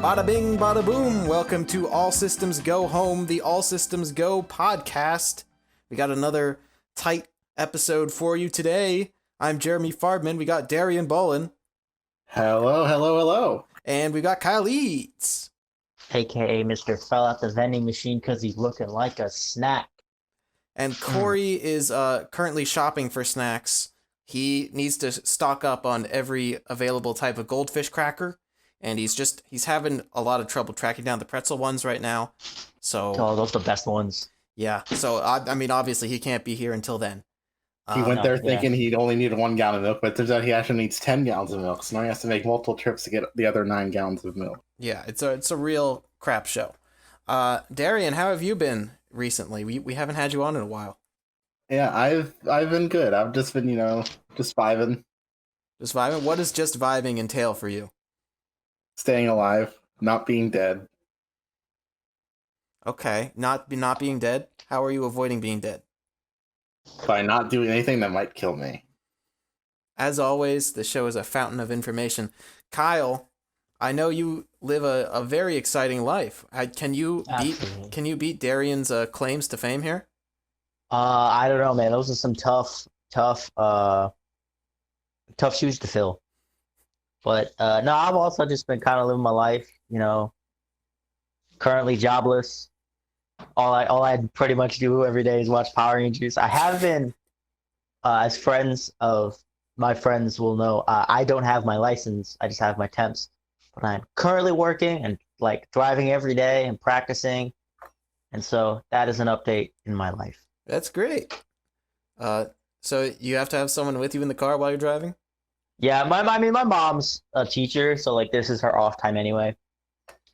Bada bing, bada boom. Welcome to All Systems Go Home, the All Systems Go podcast. We got another tight episode for you today. I'm Jeremy Farbman. We got Darian Bolin. Hello, hello, hello. And we got Kyle Eads. AKA Mr. Fell out the vending machine because he's looking like a snack. And Corey is currently shopping for snacks. He needs to stock up on every available type of goldfish cracker. And he's having a lot of trouble tracking down the pretzel ones right now. So Oh, those are the best ones. yeah. So I mean, obviously he can't be here until then. He went there yeah. thinking he'd only need 1 gallon of milk, but it turns out he actually needs 10 gallons of milk. So now he has to make multiple trips to get the other 9 gallons of milk. Yeah, it's a real crap show. Darian, how have you been recently? We haven't had you on in a while. Yeah, I've been good. I've just been, just vibing, Just vibing. What does just vibing entail for you? staying alive, not being dead. Okay, not being dead. How are you avoiding being dead? By not doing anything that might kill me. As always, the show is a fountain of information. Kyle, I know you live a very exciting life. Can you Absolutely. beat Darian's claims to fame here? I don't know, man. Those are some tough shoes to fill. But no, I've also just been kind of living my life, currently jobless. All I pretty much do every day is watch Power Rangers. I have been, as friends of my friends will know, I don't have my license. I just have my temps. But I'm currently working and like driving every day and practicing. And so that is an update in my life. That's great. So you have to have someone with you in the car while you're driving? Yeah, my mom's a teacher, so like this is her off time anyway.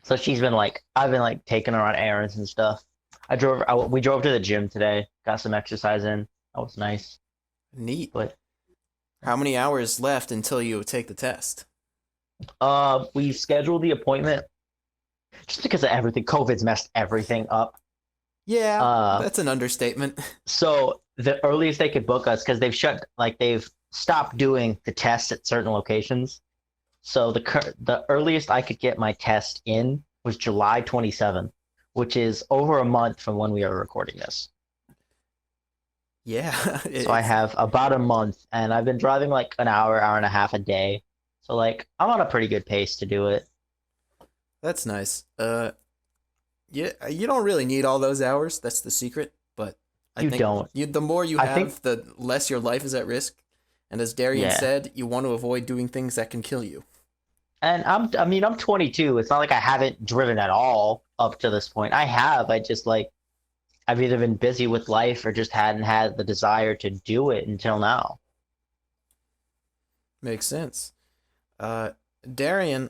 So I've been like taking her on errands and stuff. We drove to the gym today, got some exercise in. That was nice. Neat. But How many hours left until you take the test? we scheduled the appointment just because of everything. COVID's messed everything up. Yeah, that's an understatement. So the earliest they could book us, because they've stopped doing the tests at certain locations. So the earliest I could get my test in was July 27th, which is over a month from when we are recording this. Yeah. So I have about a month, and I've been driving like an hour and a half a day. So like I'm on a pretty good pace to do it. That's nice. You don't really need all those hours. That's the secret. But I You think don't. the more you I have, think- the less your life is at risk. And as Darian Yeah. said, you want to avoid doing things that can kill you. And I'm 22. It's not like I haven't driven at all up to this point. I have. I just like I've either been busy with life or just hadn't had the desire to do it until now. Makes sense. Darian,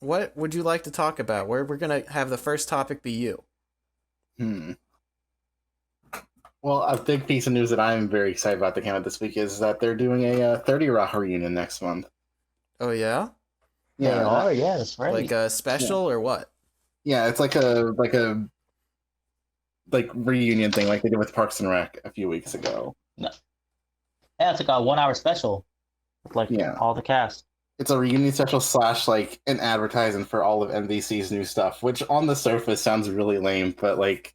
what would you like to talk about? We're gonna have the first topic be you. Well, a big piece of news that I'm very excited about that came out this week is that they're doing a 30 Rock reunion next month. Oh yeah? They are, yeah, that's right. Like a special or what? Yeah, it's like a reunion thing like they did with Parks and Rec a few weeks ago. Yeah, it's like a 1 hour special with like Yeah. all the cast. It's a reunion special / like an advertisement for all of NBC's new stuff, which on the surface sounds really lame, but like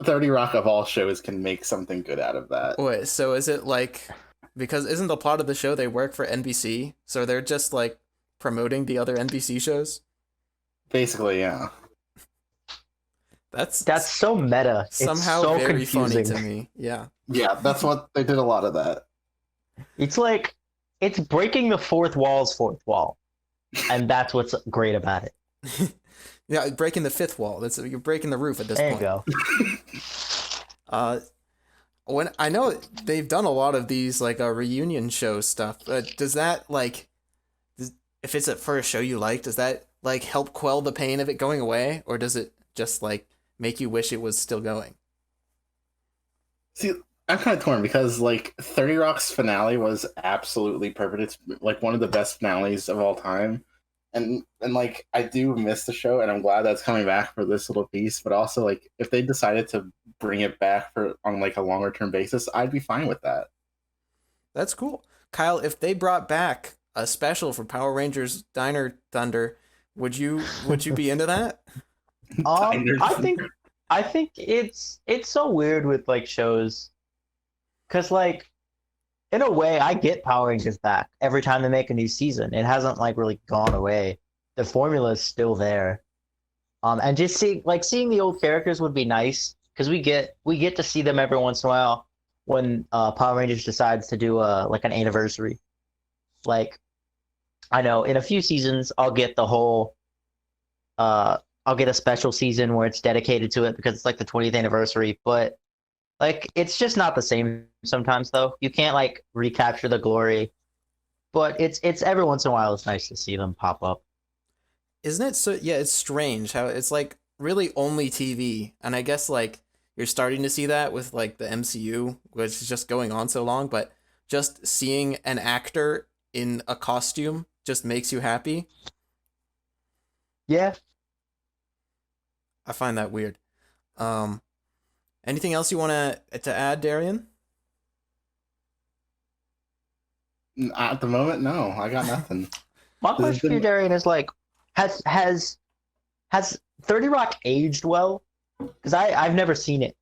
30 Rock of all shows can make something good out of that. Wait, so is it like, because isn't the plot of the show they work for NBC, so they're just like promoting the other NBC shows? Basically, yeah. That's so meta. somehow It's so very confusing. funny to me. Yeah. Yeah, that's what they did a lot of that. It's like it's breaking the fourth wall, and that's what's great about it. Yeah, breaking the fifth wall. You're breaking the roof at this There point. you go. When I know they've done a lot of these like reunion show stuff, does that if it's for a show you like, does that like help quell the pain of it going away, or does it just like make you wish it was still going? See, I'm kind of torn because like 30 Rock's finale was absolutely perfect. It's like one of the best finales of all time. And like I do miss the show and I'm glad that's coming back for this little piece, but also like if they decided to bring it back on like a longer term basis, I'd be fine with that. That's cool. Kyle, if they brought back a special for Power Rangers Diner Thunder Would you be into that? Kind of. I think it's so weird with like shows, cause like in a way I get Power Rangers back every time they make a new season. It hasn't like really gone away. The formula is still there. And just seeing the old characters would be nice because we get to see them every once in a while when Power Rangers decides to do like an anniversary. Like I know in a few seasons I'll get a special season where it's dedicated to it because it's like the 20th anniversary, but like it's just not the same sometimes though. You can't like recapture the glory, but it's every once in a while it's nice to see them pop up. Isn't it so? Yeah, it's strange how it's like really only TV, and I guess like you're starting to see that with like the MCU, which is just going on so long. But just seeing an actor in a costume just makes you happy. Yeah. I find that weird. Um, Anything else you want to add, Darian? At the moment, no, I got nothing. My This has question for you, been- Darian, is like, has 30 Rock aged well? Because I've never seen it.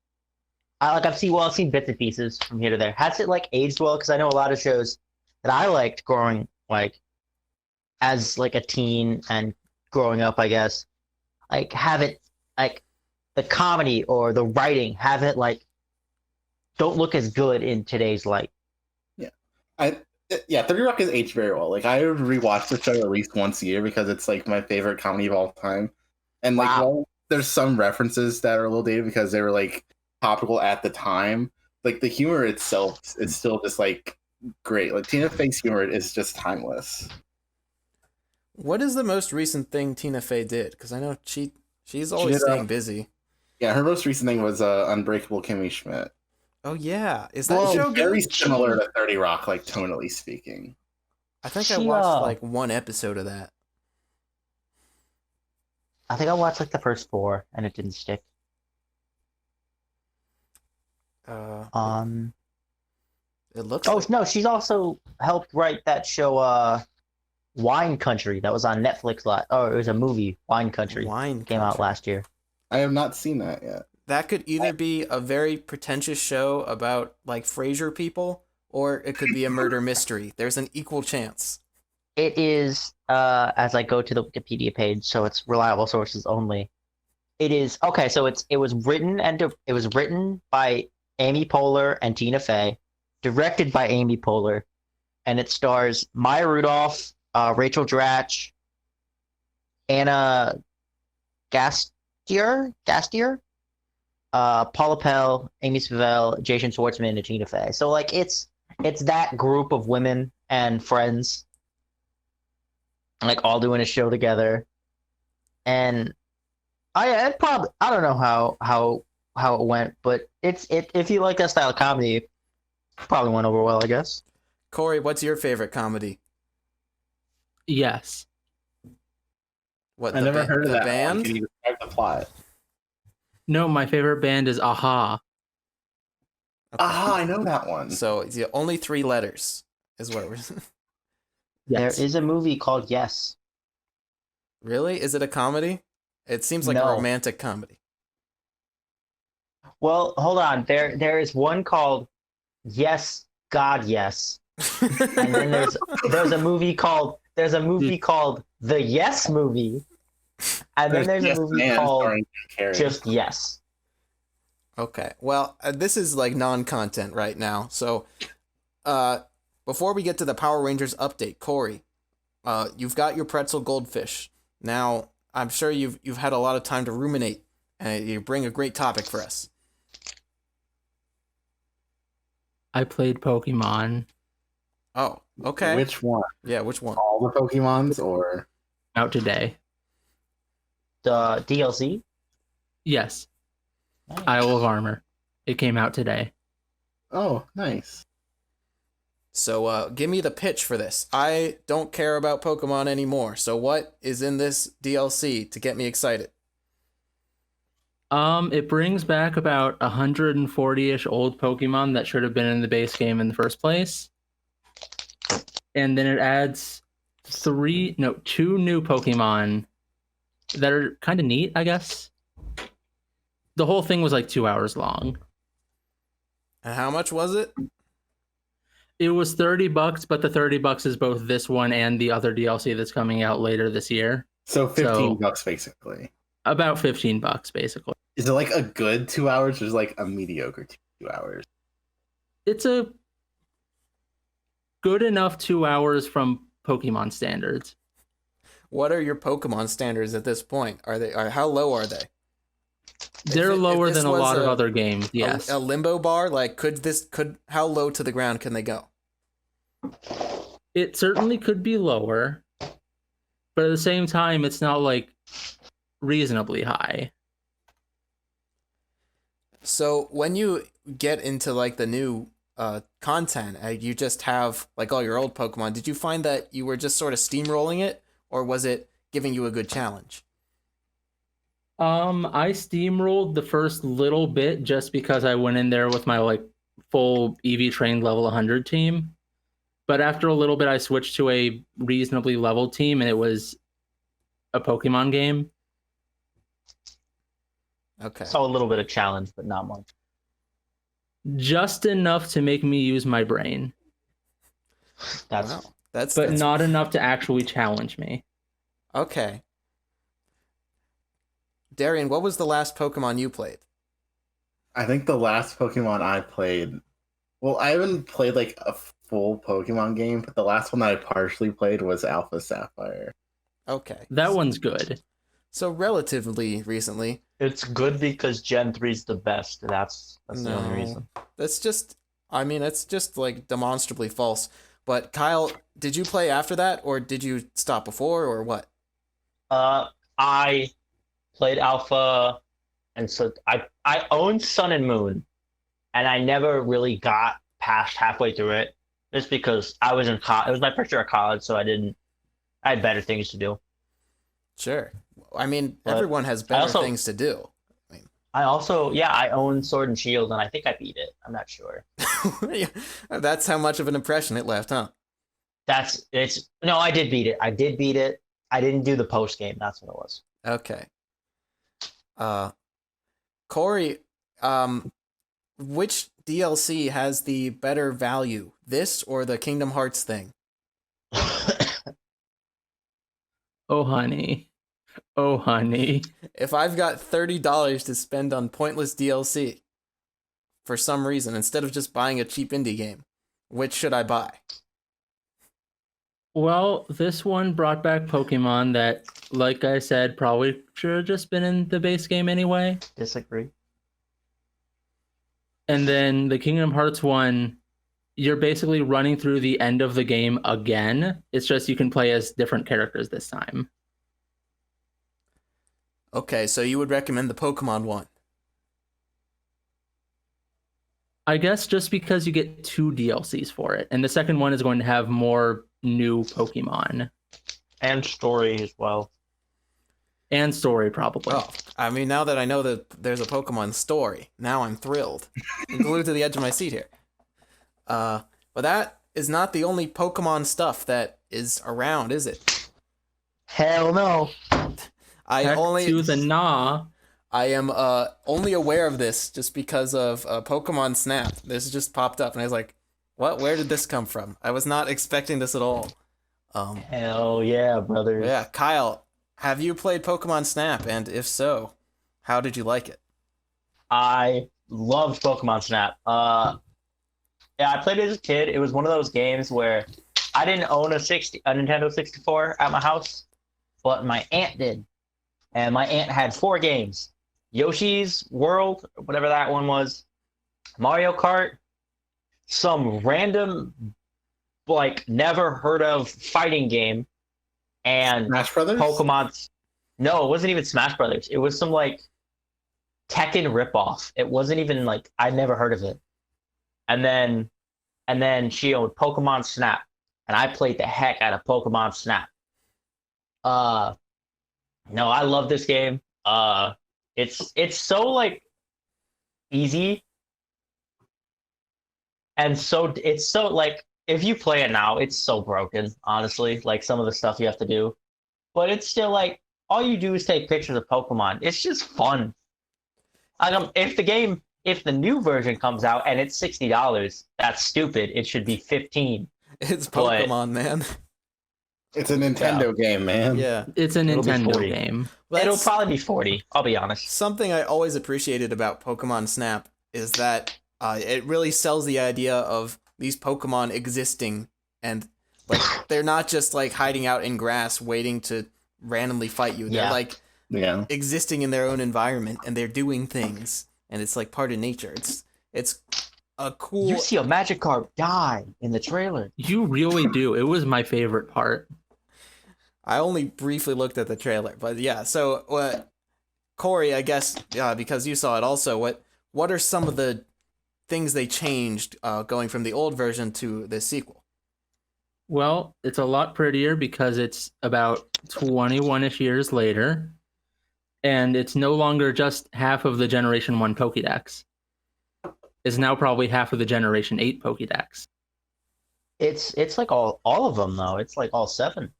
I've seen bits and pieces from here to there. Has it like aged well? Because I know a lot of shows that I liked growing like as like a teen and growing up, I guess, like have it like the comedy or the writing have it like don't look as good in today's light. I yeah, 30 Rock is aged very well. Like I would rewatch the show at least once a year because it's like my favorite comedy of all time. And like Wow. while there's some references that are a little dated because they were like topical at the time, like the humor itself is still just like great. Like Tina Fey's humor is just timeless. What is the most recent thing Tina Fey did? Because I know she's always did, staying busy. Yeah, her most recent thing was Unbreakable Kimmy Schmidt. Oh yeah, is that Well, show Very good? similar to 30 Rock, like tonally speaking. I think I She, watched like one episode of that. I think I watched like the first four and it didn't stick. Uh, Um. it looks. Oh like no, she's also helped write that show, Wine Country, that was on Netflix. Oh, it was a movie. Wine Country Wine came out Country. last year. I have not seen that yet. That could either be a very pretentious show about like Frasier people, or it could be a murder mystery. There's an equal chance. It is, as I go to the Wikipedia page, so it's reliable sources only. It is okay. So it was written by Amy Poehler and Tina Fey, directed by Amy Poehler, and it stars Maya Rudolph, Rachel Dratch, Anna Gastier, Paula Pell, Amy Spivell, Jason Schwartzman, and Tina Fey. So like it's that group of women and friends, like all doing a show together, and I don't know how it went, but if you like that style of comedy, it probably went over well, I guess. Corey, what's your favorite comedy? Yes. What I never heard of the that one. band? Can you describe the plot? No, my favorite band is Aha. Okay. I know that one. So it's only 3 letters is what we're. Yes. There is a movie called Yes. Really? Is it a comedy? It seems like a No. romantic comedy. Well, hold on. There is one called Yes, God Yes, and then there's a movie called The Yes Movie, and then there's Yes a movie Man called starring Jim Carrey. Just Yes. Okay. Well, this is like non-content right now. So, before we get to the Power Rangers update, Corey, you've got your pretzel goldfish. Now, I'm sure you've had a lot of time to ruminate, and you bring a great topic for us. I played Pokemon Oh, okay. Which one? Yeah, which one? All the Pokemons or out today. The DLC. Yes. Isle of Armor. It came out today. oh, nice. So, give me the pitch for this. I don't care about Pokemon anymore. So, what is in this DLC to get me excited? It brings back about 140-ish old Pokemon that should have been in the base game in the first place. And then it adds 2 new Pokemon that are kind of neat, I guess. The whole thing was like 2 hours long. And how much was it? It was $30, but the $30 is both this one and the other DLC that's coming out later this year. So $15 basically. About $15, basically. Is it like a good 2 hours or is it like a mediocre 2 hours? It's a good enough 2 hours from Pokemon standards. What are your Pokemon standards at this point? How low are they? They're If lower this than a was lot of other games, yes. A limbo bar, like how low to the ground can they go? It certainly could be lower, but at the same time, it's not like reasonably high. So when you get into like the new content, you just have like all your old Pokemon. Did you find that you were just sort of steamrolling it, or was it giving you a good challenge? I steamrolled the first little bit just because I went in there with my like full EV trained level 100 team. But after a little bit, I switched to a reasonably leveled team, and it was a Pokemon game. Okay. So a little bit of challenge, but not much. Just enough to make me use my brain, That's Wow. but That's not enough to actually challenge me. okay. Darian, what was the last Pokemon you played? I think the last Pokemon I played, well, I haven't played like a full Pokemon game, but the last one that I partially played was Alpha Sapphire. Okay. That one's good. So relatively recently. it's good because Gen 3's the best. That's the No. only reason. That's just like demonstrably false. But Kyle, did you play after that, or did you stop before, or what? I played Alpha, and so I owned Sun and Moon, and I never really got past halfway through it, just because I was in college. It was my first year of college, so I had better things to do. Sure. I mean, But everyone has I better also- things to do. I own Sword and Shield, and I think I beat it. I'm not sure. Yeah, that's how much of an impression it left, huh? No, I did beat it. I didn't do the post game. That's what it was. Okay. Corey, which DLC has the better value, this or the Kingdom Hearts thing? Oh, honey. Oh, honey. If I've got $30 to spend on pointless DLC for some reason, instead of just buying a cheap indie game, which should I buy? Well, this one brought back Pokemon that, like I said, probably should have just been in the base game anyway. Disagree. And then the Kingdom Hearts one, you're basically running through the end of the game again. It's just you can play as different characters this time. Okay, so you would recommend the Pokemon one. I guess just because you get 2 DLCs for it. And the second one is going to have more new Pokemon. And story as well. And story, probably. Oh, I mean, now that I know that there's a Pokemon story, now I'm thrilled. I'm glued to the edge of my seat here. But that is not the only Pokemon stuff that is around, is it? Hell no. Heck to the nah. I am only aware of this just because of Pokemon Snap. This just popped up, and I was like, "What? Where did this come from?" I was not expecting this at all. Hell yeah, brother. Yeah, Kyle, have you played Pokemon Snap? And if so, how did you like it? I loved Pokemon Snap. Yeah, I played it as a kid. It was one of those games where I didn't own a Nintendo 64 at my house, but my aunt did. And my aunt had 4 games. Yoshi's World, whatever that one was, Mario Kart, some random, like, never heard of fighting game, and Smash Brothers? Pokemon. No, it wasn't even Smash Brothers. It was some, like, Tekken ripoff. It wasn't even, like, I'd never heard of it. And then she owned Pokemon Snap, and I played the heck out of Pokemon Snap. No, I love this game. It's so like easy, and so it's so like if you play it now, it's so broken. Honestly, like some of the stuff you have to do, but it's still like all you do is take pictures of Pokemon. It's just fun. Like, if the new version comes out and it's $60, that's stupid. It should be 15. It's But- Pokemon, man. It's a Nintendo game, man. Yeah. It's a It'll be Nintendo 40. game. Well, It'll that's probably be 40. I'll be honest. something I always appreciated about Pokemon Snap is that it really sells the idea of these Pokemon existing, and like they're not just like hiding out in grass waiting to randomly fight you. They're Yeah. like Yeah. existing in their own environment, and they're doing things, and it's like part of nature. It's a cool. You see a Magikarp die in the trailer. You really do. It was my favorite part. I only briefly looked at the trailer, but yeah. So, Corey, I guess because you saw it also, what are some of the things they changed going from the old version to the sequel? Well, it's a lot prettier because it's about 21-ish years later, and it's no longer just half of the Generation 1 Pokédex. It's now probably half of the Generation 8 Pokédex. It's like all of them though. It's like all 7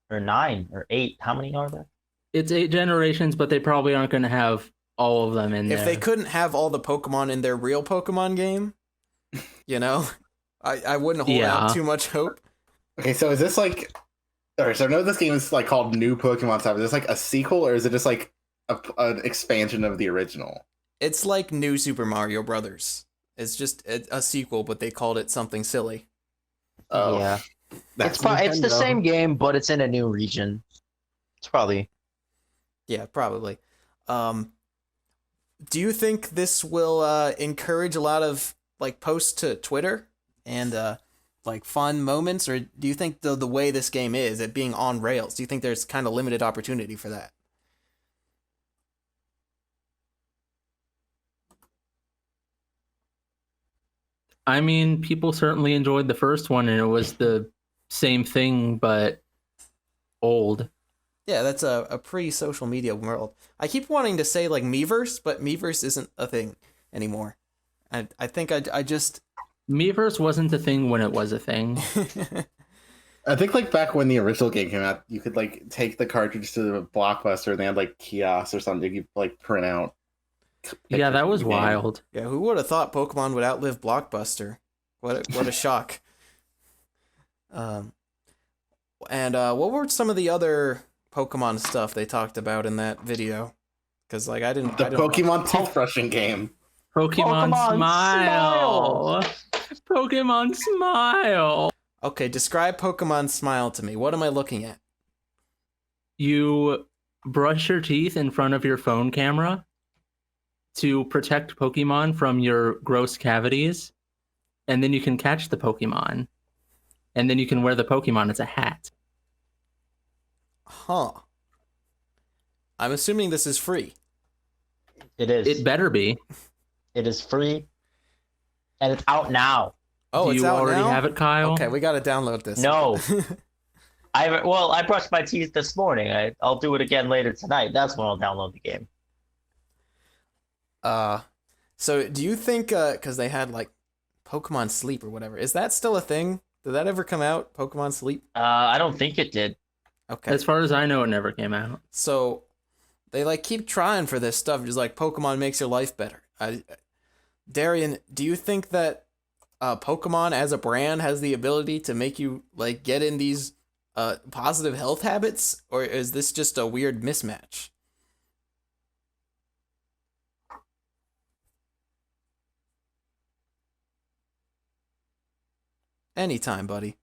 or 9 or 8. How many are there? It's 8 generations, but they probably aren't going to have all of them in there. If they couldn't have all the Pokemon in their real Pokemon game, you know, I wouldn't hold Yeah. out too much hope. Okay, so is this like? Alright, so I know this game is like called New Pokemon Snap. Is this like a sequel, or is it just like an expansion of the original? It's like New Super Mario Brothers. It's just a sequel, but they called it something silly. Oh, Yeah. that's It's the Nintendo. same game, but it's in a new region. It's probably. Yeah, probably. Do you think this will encourage a lot of like posts to Twitter and like fun moments, or do you think the way this game is, it being on rails, do you think there's kind of limited opportunity for that? I mean, people certainly enjoyed the first one, and it was the same thing, but old. Yeah, that's a pre-social media world. I keep wanting to say like Miiverse, but Miiverse isn't a thing anymore. I think I just Miiverse wasn't a thing when it was a thing. I think like back when the original game came out, you could like take the cartridge to the Blockbuster and they had like kiosks or something you could like print out. Yeah, that was pictures of the game. wild. Yeah, who would have thought Pokemon would outlive Blockbuster? What a shock. And what were some of the other Pokemon stuff they talked about in that video? Because like I didn't. The Pokemon toothbrushing game. Pokemon, Pokemon Smile. Pokemon Smile. Okay, describe Pokemon Smile to me. What am I looking at? You brush your teeth in front of your phone camera to protect Pokemon from your gross cavities, and then you can catch the Pokemon, and then you can wear the Pokemon as a hat. Huh. I'm assuming this is free. It is. It better be. It is free, and it's out now. Oh, Do it's you out already now? have it, Kyle? Okay, we gotta download this. No. I brushed my teeth this morning. I'll do it again later tonight. That's when I'll download the game. So do you think, because they had like Pokemon Sleep or whatever, is that still a thing? Did that ever come out? Pokemon Sleep? I don't think it did. Okay. As far as I know, it never came out. So they like keep trying for this stuff, just like Pokemon makes your life better. Darian, do you think that Pokemon as a brand has the ability to make you like get in these positive health habits, or is this just a weird mismatch? Anytime, buddy.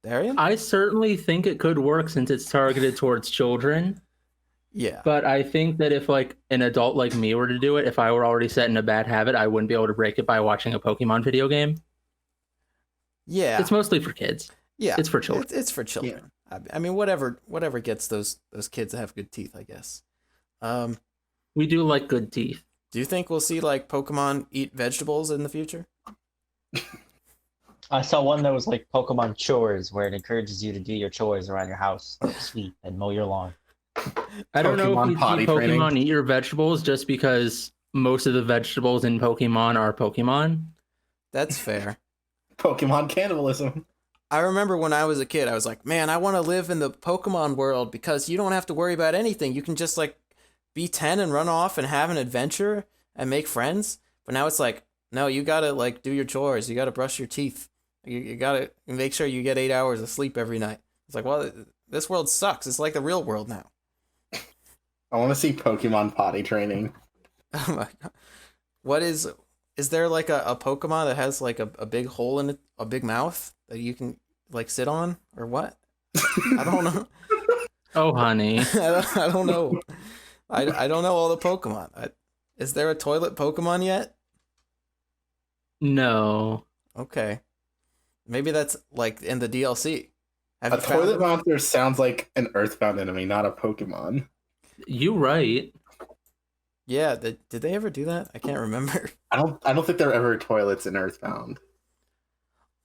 Darian? I certainly think it could work since it's targeted towards children. Yeah. But I think that if like an adult like me were to do it, if I were already set in a bad habit, I wouldn't be able to break it by watching a Pokemon video game. Yeah. It's mostly for kids. Yeah. It's for children. It's for children. I mean, whatever gets those kids that have good teeth, I guess. We do like good teeth. Do you think we'll see like Pokemon eat vegetables in the future? I saw one that was like Pokemon chores, where it encourages you to do your chores around your house, like sweep and mow your lawn. I don't know if Pokemon we see potty training. Pokemon eat your vegetables just because most of the vegetables in Pokemon are Pokemon. That's fair. Pokemon cannibalism. I remember when I was a kid, I was like, man, I want to live in the Pokemon world because you don't have to worry about anything. You can just like be 10 and run off and have an adventure and make friends. But now it's like, no, you gotta like do your chores. You gotta brush your teeth. You gotta make sure you get 8 hours of sleep every night. It's like, well, this world sucks. It's like the real world now. I want to see Pokemon potty training. Oh my God. What is there like a Pokemon that has like a big hole in it, a big mouth that you can like sit on or what? I don't know. Oh, honey. I don't know. I don't know all the Pokemon. Is there a toilet Pokemon yet? No. Okay. Maybe that's like in the DLC. Have A you found toilet it? monster sounds like an Earthbound enemy, not a Pokemon. You right. Yeah, did they ever do that? I can't remember. I don't think there are ever toilets in Earthbound.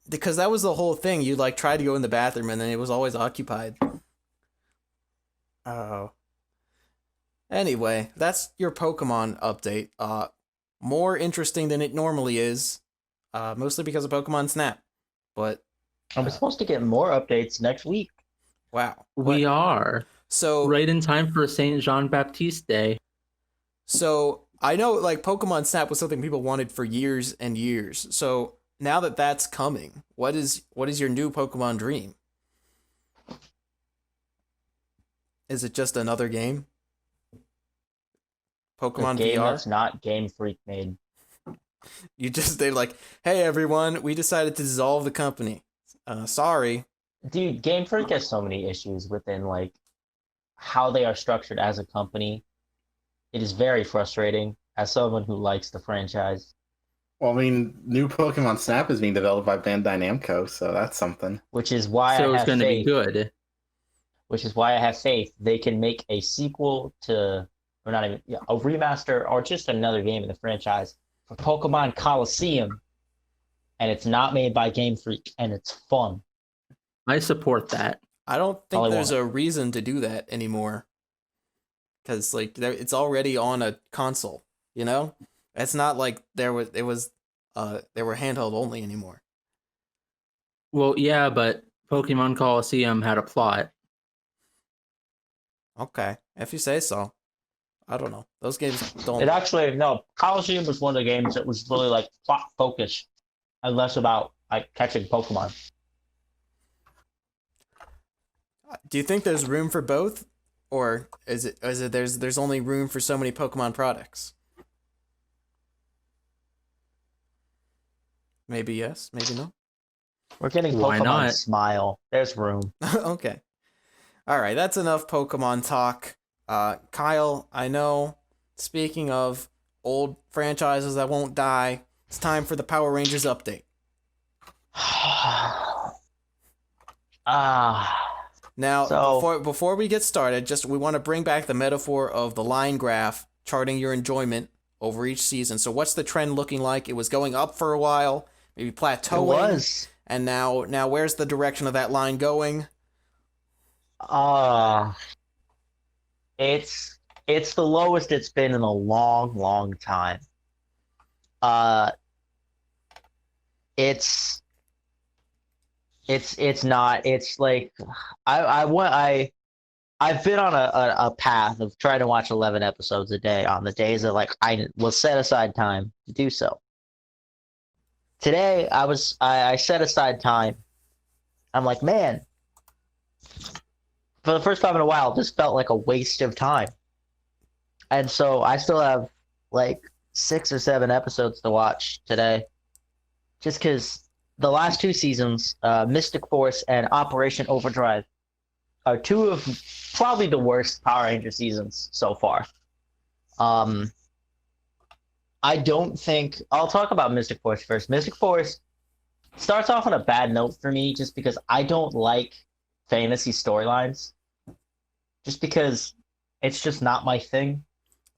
Because that was the whole thing. You like tried to go in the bathroom and then it was always occupied. Oh. Anyway, that's your Pokemon update. More interesting than it normally is. Mostly because of Pokemon Snap. But And we're supposed to get more updates next week. wow. We are. So Right in time for St. Jean Baptiste Day. So I know like Pokemon Snap was something people wanted for years and years. So now that that's coming, what is your new Pokemon dream? Is it just another game? A Pokemon game VR? that's not Game Freak made. They're like, hey everyone, we decided to dissolve the company. Sorry. Dude, Game Freak has so many issues within like how they are structured as a company. It is very frustrating as someone who likes the franchise, Well, I mean, new Pokemon Snap is being developed by Bandai Namco, so that's something. which is why So I it's have going to be faith. good. Which is why I have faith they can make a sequel to, or not even yeah, a remaster or just another game in the franchise for Pokemon Coliseum, and it's not made by Game Freak, and it's fun. I support that. I don't All think I there's want. a reason to do that anymore. Because like it's already on a console, you know? It's not like they were handheld only anymore. Well, yeah, but Pokemon Coliseum had a plot. Okay, if you say so. I don't know. Those games don't. It actually no, Coliseum was one of the games that was really like plot focused and less about like catching Pokemon. Do you think there's room for both, or is it there's only room for so many Pokemon products? Maybe yes, maybe no. We're getting Why Pokemon not? Smile. There's room. Okay. All right, that's enough Pokemon talk. Kyle, I know. Speaking of old franchises that won't die, it's time for the Power Rangers update. Now, So- before we get started, we want to bring back the metaphor of the line graph charting your enjoyment over each season. So what's the trend looking like? It was going up for a while, maybe plateauing, It was. and now where's the direction of that line going? It's the lowest it's been in a long, long time. It's not. It's like I've been on a path of trying to watch 11 episodes a day on the days that like I will set aside time to do so. Today I set aside time. I'm like, man, for the first time in a while, this felt like a waste of time. And so I still have like 6 or 7 episodes to watch today. Just because the last 2 seasons, Mystic Force and Operation Overdrive, are 2 of probably the worst Power Ranger seasons so far. I don't think I'll talk about Mystic Force first. Mystic Force starts off on a bad note for me just because I don't like fantasy storylines. Just because it's just not my thing.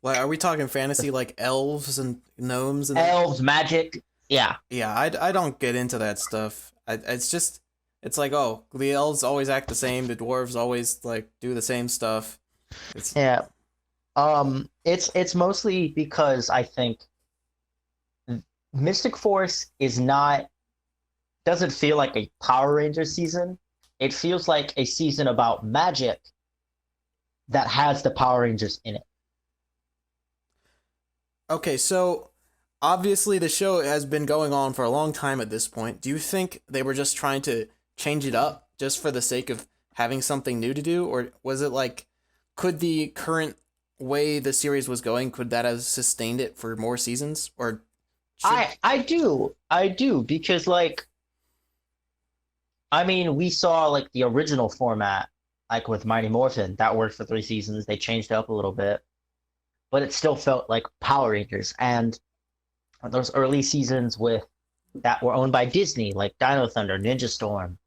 Like, are we talking fantasy like elves and gnomes and Elves, magic, yeah. Yeah, I don't get into that stuff. It's like, oh, the elves always act the same, the dwarves always like do the same stuff. It's Yeah. It's mostly because I think Mystic Force doesn't feel like a Power Ranger season. It feels like a season about magic that has the Power Rangers in it. Okay, so obviously the show has been going on for a long time at this point. Do you think they were just trying to change it up just for the sake of having something new to do, or was it like, could the current way the series was going, could that have sustained it for more seasons, or should... I do because like I mean we saw like the original format like with Mighty Morphin that worked for 3 seasons. They changed it up a little bit, but it still felt like Power Rangers. And those early seasons with that were owned by Disney, like Dino Thunder, Ninja Storm,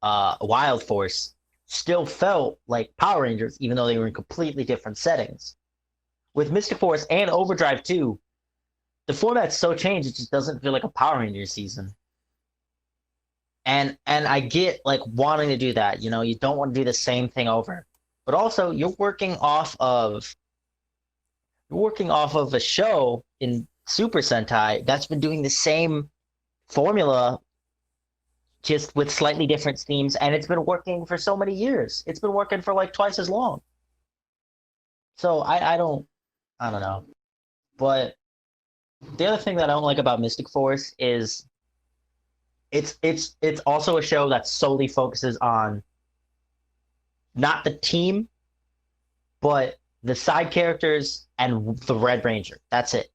Wild Force, still felt like Power Rangers, even though they were in completely different settings. With Mystic Force and Overdrive 2, the format's so changed it just doesn't feel like a Power Rangers season. And I get like wanting to do that, you know, you don't want to do the same thing over. But also you're working off of a show in Super Sentai that's been doing the same formula just with slightly different themes, and it's been working for so many years. It's been working for like twice as long. So I don't know. But the other thing that I don't like about Mystic Force is it's also a show that solely focuses on not the team, but the side characters and the Red Ranger. That's it.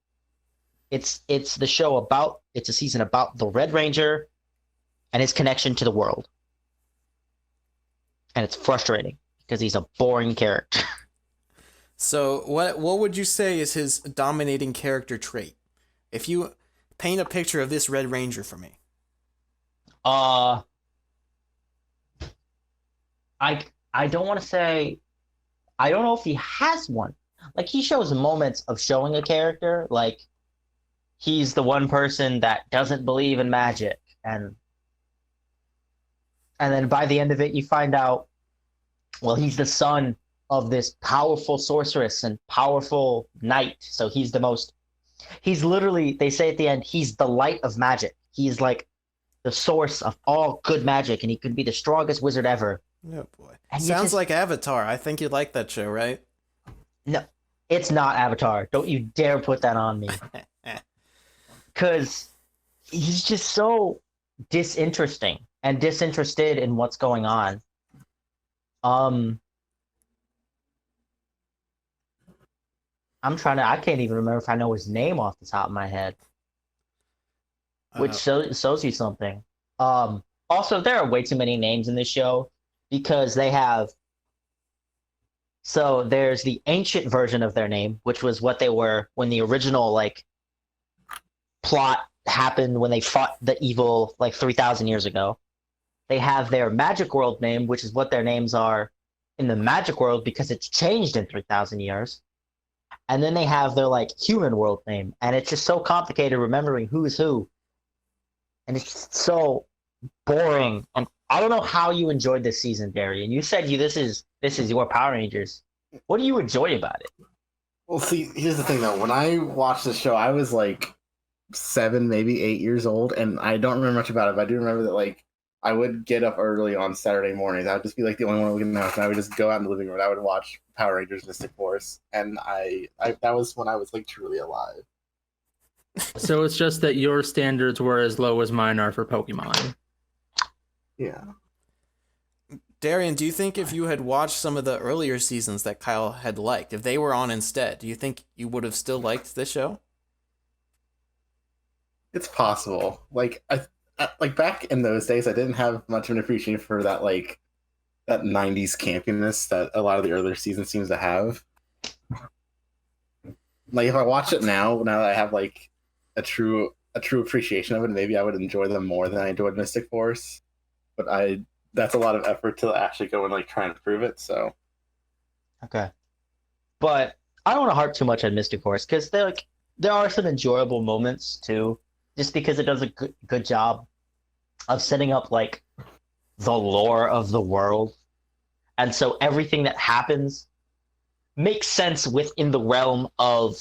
It's a season about the Red Ranger and his connection to the world. And it's frustrating because he's a boring character. So what would you say is his dominating character trait? If you paint a picture of this Red Ranger for me. I don't want to say, I don't know if he has one. Like he shows moments of showing a character, like he's the one person that doesn't believe in magic, and then by the end of it you find out, well, he's the son of this powerful sorceress and powerful knight. So he's literally, they say at the end, he's the light of magic. He's like the source of all good magic, and he could be the strongest wizard ever. Oh boy. And Sounds like Avatar. I think you'd like that show, right? No, it's not Avatar. Don't you dare put that on me. Because he's just so disinteresting and disinterested in what's going on. I can't even remember if I know his name off the top of my head. Which shows you something. Also, there are way too many names in this show because they have. So there's the ancient version of their name, which was what they were when the original like plot happened when they fought the evil like 3,000 years ago. They have their Magic World name, which is what their names are in the Magic World because it's changed in 3,000 years. And then they have their like human world name, and it's just so complicated remembering who's who. And it's so boring. And I don't know how you enjoyed this season, Darian. You said this is your Power Rangers. What do you enjoy about it? Well, see, here's the thing though. When I watched the show, I was like 7, maybe 8 years old, and I don't remember much about it. But I do remember that like I would get up early on Saturday mornings. I would just be like the only one in the house, and I would just go out in the living room and I would watch Power Rangers Mystic Force, and I that was when I was like truly alive. So it's just that your standards were as low as mine are for Pokemon. Yeah. Darian, do you think if you had watched some of the earlier seasons that Kyle had liked, if they were on instead, do you think you would have still liked this show? It's possible. Like I like back in those days, I didn't have much of an appreciation for that like that 90s campiness that a lot of the earlier seasons seems to have. Like if I watch it now that I have like a true appreciation of it, maybe I would enjoy them more than I enjoyed Mystic Force. But that's a lot of effort to actually go and like try and prove it. So Okay. But I don't want to harp too much on Mystic Force because there are some enjoyable moments too, just because it does a good job of setting up like the lore of the world. And so everything that happens makes sense within the realm of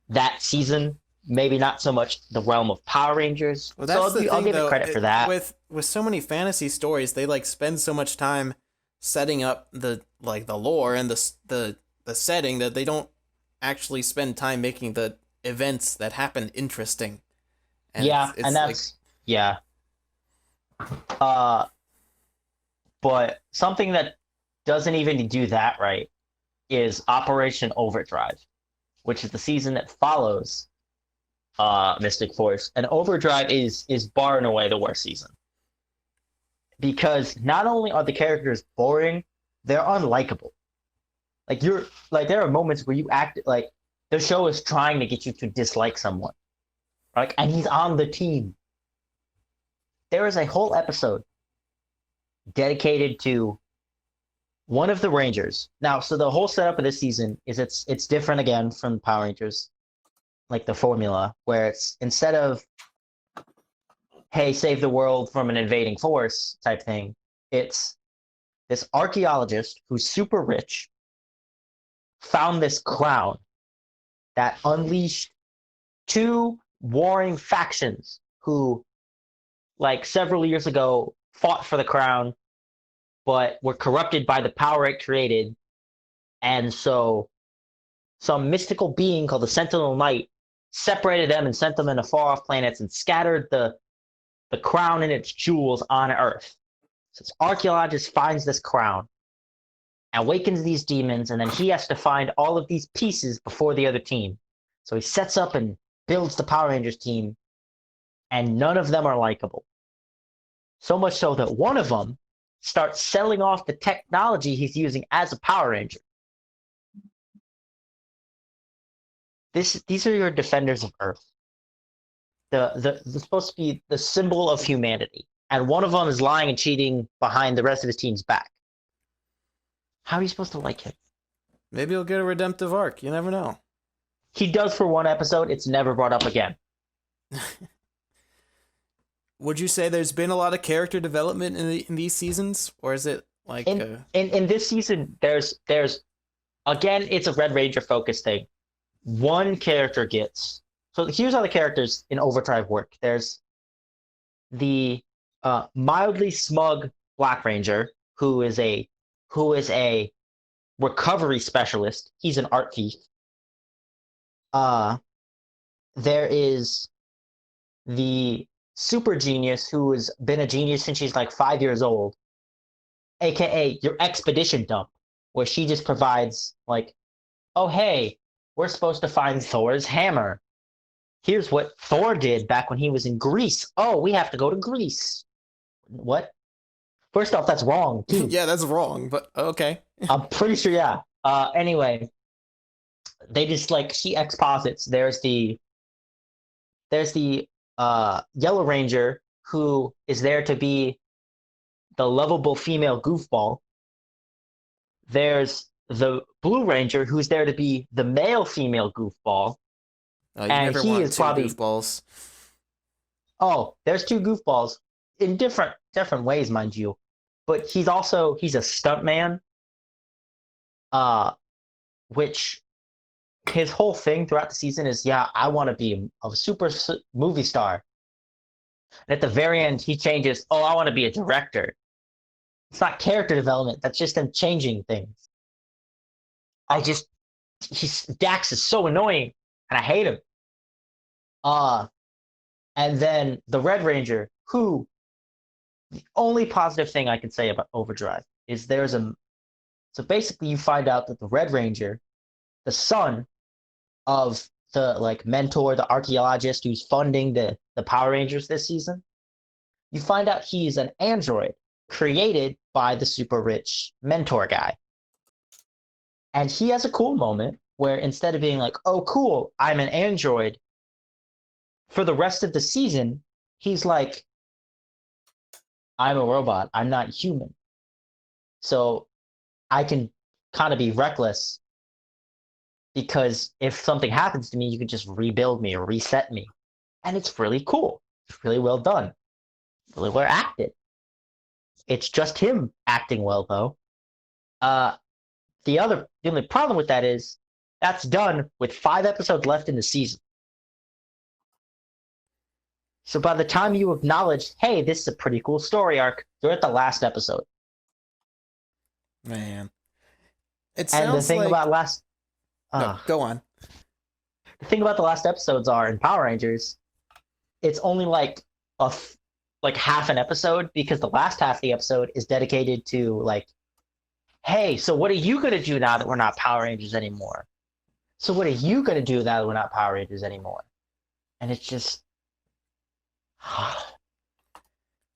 that season. Maybe not so much the realm of Power Rangers. Well, So that's the I'll thing, give it though. credit for that. With so many fantasy stories, they like spend so much time setting up the lore and the setting that they don't actually spend time making the events that happen interesting. And yeah, it's and that's yeah. But something that doesn't even do that right is Operation Overdrive, which is the season that follows Mystic Force. And Overdrive is bar and away the worst season. Because not only are the characters boring, they're unlikable. There are moments where you act like the show is trying to get you to dislike someone. Like, and he's on the team. There is a whole episode dedicated to one of the Rangers. Now, so the whole setup of this season is it's different again from Power Rangers, like the formula, where it's instead of, hey, save the world from an invading force type thing, it's this archaeologist who's super rich found this crown that unleashed two warring factions who, like several years ago, fought for the crown, but were corrupted by the power it created. And so some mystical being called the Sentinel Knight separated them and sent them into far-off planets and scattered the crown and its jewels on Earth. So this archaeologist finds this crown, awakens these demons, and then he has to find all of these pieces before the other team. So he sets up and builds the Power Rangers team, and none of them are likable. So much so that one of them starts selling off the technology he's using as a Power Ranger. These are your defenders of Earth. They're supposed to be the symbol of humanity. And one of them is lying and cheating behind the rest of his team's back. How are you supposed to like him? maybe he'll get a redemptive arc. You never know. He does for one episode. It's never brought up again. Would you say there's been a lot of character development in these seasons, or is it like In this season, there's again, it's a Red Ranger focused thing. One character gets, so here's how the characters in Overdrive work. There's the mildly smug Black Ranger who is a recovery specialist. He's an art thief. There is the super genius who has been a genius since she's like 5 years old, aka your expedition dump, where she just provides like, oh hey, we're supposed to find Thor's hammer. Here's what Thor did back when he was in Greece. Oh, we have to go to Greece. What? First off, that's wrong too. yeah, that's wrong, but okay. I'm pretty sure, yeah. Anyway, they just like she exposits. There's the Yellow Ranger who is there to be the lovable female goofball. There's the Blue Ranger who's there to be the male female goofball. You And never he want is two probably- goofballs. Oh, there's two goofballs in different ways, mind you. But he's a stuntman. Which his whole thing throughout the season is, yeah, I want to be a super movie star. And at the very end, he changes, oh, I want to be a director. It's not character development. That's just him changing things. Dax is so annoying, and I hate him. And then the Red Ranger, who, the only positive thing I can say about Overdrive is so basically you find out that the Red Ranger, the son of the like mentor, the archaeologist who's funding the Power Rangers this season, you find out he's an android created by the super rich mentor guy. And he has a cool moment where instead of being like, oh cool, I'm an android, for the rest of the season, he's like, I'm a robot, I'm not human. So I can kind of be reckless because if something happens to me, you can just rebuild me or reset me. And it's really cool. It's really well done. Really well acted. It's just him acting well, though. The only problem with that is that's done with 5 episodes left in the season. So by the time you acknowledge, hey, this is a pretty cool story arc, you're at the last episode. Man, it And the sounds thing like. about last No, go on. the thing about the last episodes are in Power Rangers, it's only like like half an episode, because the last half of the episode is dedicated to like, hey, so what are you gonna do now that we're not Power Rangers anymore? So what are you gonna do now that we're not Power Rangers anymore? And it's just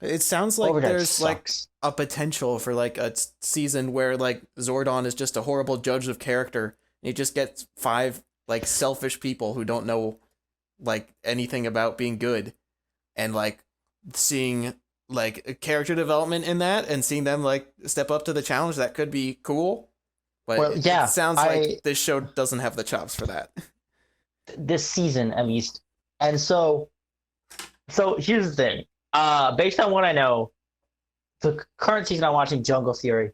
It sounds like Overdrive there's like sucks. a potential for like a season where like Zordon is just a horrible judge of character. And he just gets 5 like selfish people who don't know like anything about being good, and like seeing like a character development in that and seeing them like step up to the challenge, that could be cool. But Well, yeah, it sounds like this show doesn't have the chops for that. This season at least. And so here's the thing. Based on what I know, the current season I'm watching, Jungle Fury,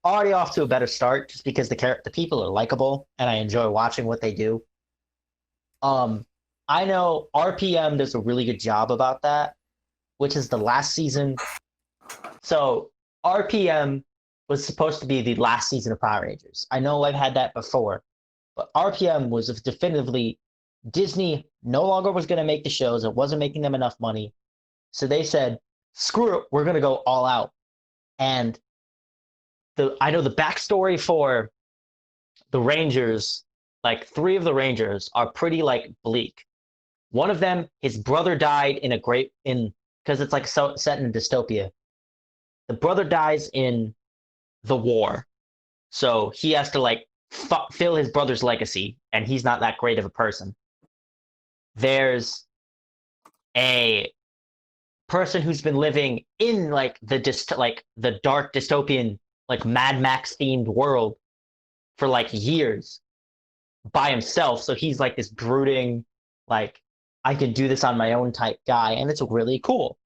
already off to a better start just because the people are likable and I enjoy watching what they do. I know RPM does a really good job about that, which is the last season. So RPM was supposed to be the last season of Power Rangers. I know I've had that before, but RPM was definitively Disney no longer was going to make the shows. It wasn't making them enough money. So they said, screw it, we're going to go all out. And I know the backstory for the Rangers, like 3 of the Rangers are pretty like bleak. One of them, his brother died because it's like set in a dystopia. The brother dies in the war. So he has to like fill his brother's legacy, and he's not that great of a person. There's a person who's been living in like the dark dystopian, like Mad Max themed world for like years by himself. So he's like this brooding, like, I can do this on my own type guy, and it's really cool.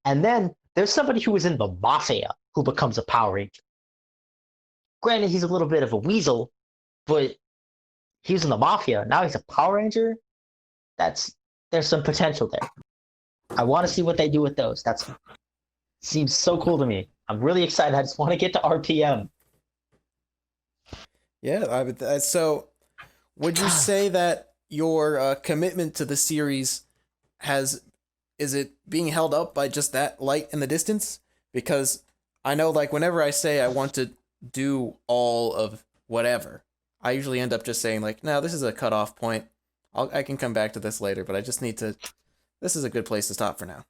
And then there's somebody who was in the Mafia who becomes a Power Ranger. Granted, he's a little bit of a weasel, but he was in the Mafia. Now he's a Power Ranger. There's some potential there. I want to see what they do with those. That seems so cool to me. I'm really excited. I just want to get to RPM. Yeah, so would you say that your commitment to the series is it being held up by just that light in the distance? Because I know, like, whenever I say I want to do all of whatever, I usually end up just saying like, no, this is a cutoff point. I can come back to this later, but I just need to. This is a good place to stop for now.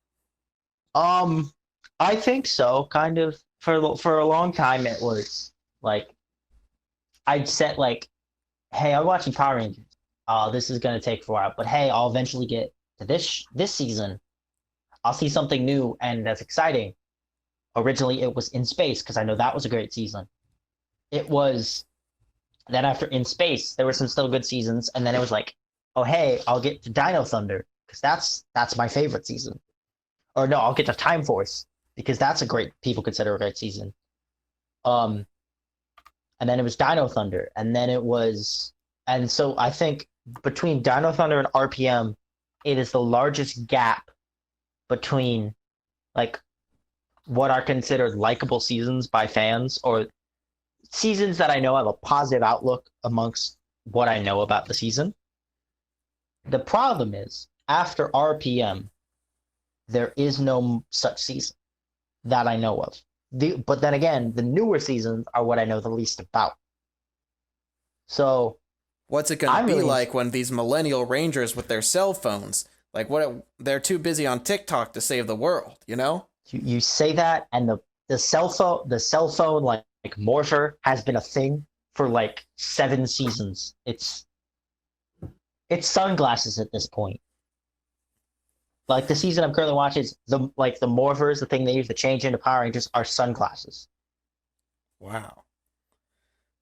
I think so. Kind of for a long time, it was like I'd set like, hey, I'm watching Power Rangers. This is gonna take 4 hours, but hey, I'll eventually get to this season. I'll see something new and that's exciting. Originally, it was In Space because I know that was a great season. It was then after In Space, there were some still good seasons, and then it was like, oh hey, I'll get to Dino Thunder because that's my favorite season. Or no, I'll get to Time Force because that's people consider a great season. And then it was Dino Thunder, and then it was, and so I think between Dino Thunder and RPM, it is the largest gap between like what are considered likable seasons by fans, or seasons that I know have a positive outlook amongst what I know about the season. The problem is, after RPM, there is no such season that I know of. But then again, the newer seasons are what I know the least about. So, what's it gonna be really like when these millennial rangers with their cell phones, like they're too busy on TikTok to save the world, you know? you say that, and the cell phone like morpher has been a thing for like 7 seasons. It's sunglasses at this point. Like the season I'm currently watching is the morphers, the thing they use to change into Power Rangers, are sunglasses. Wow.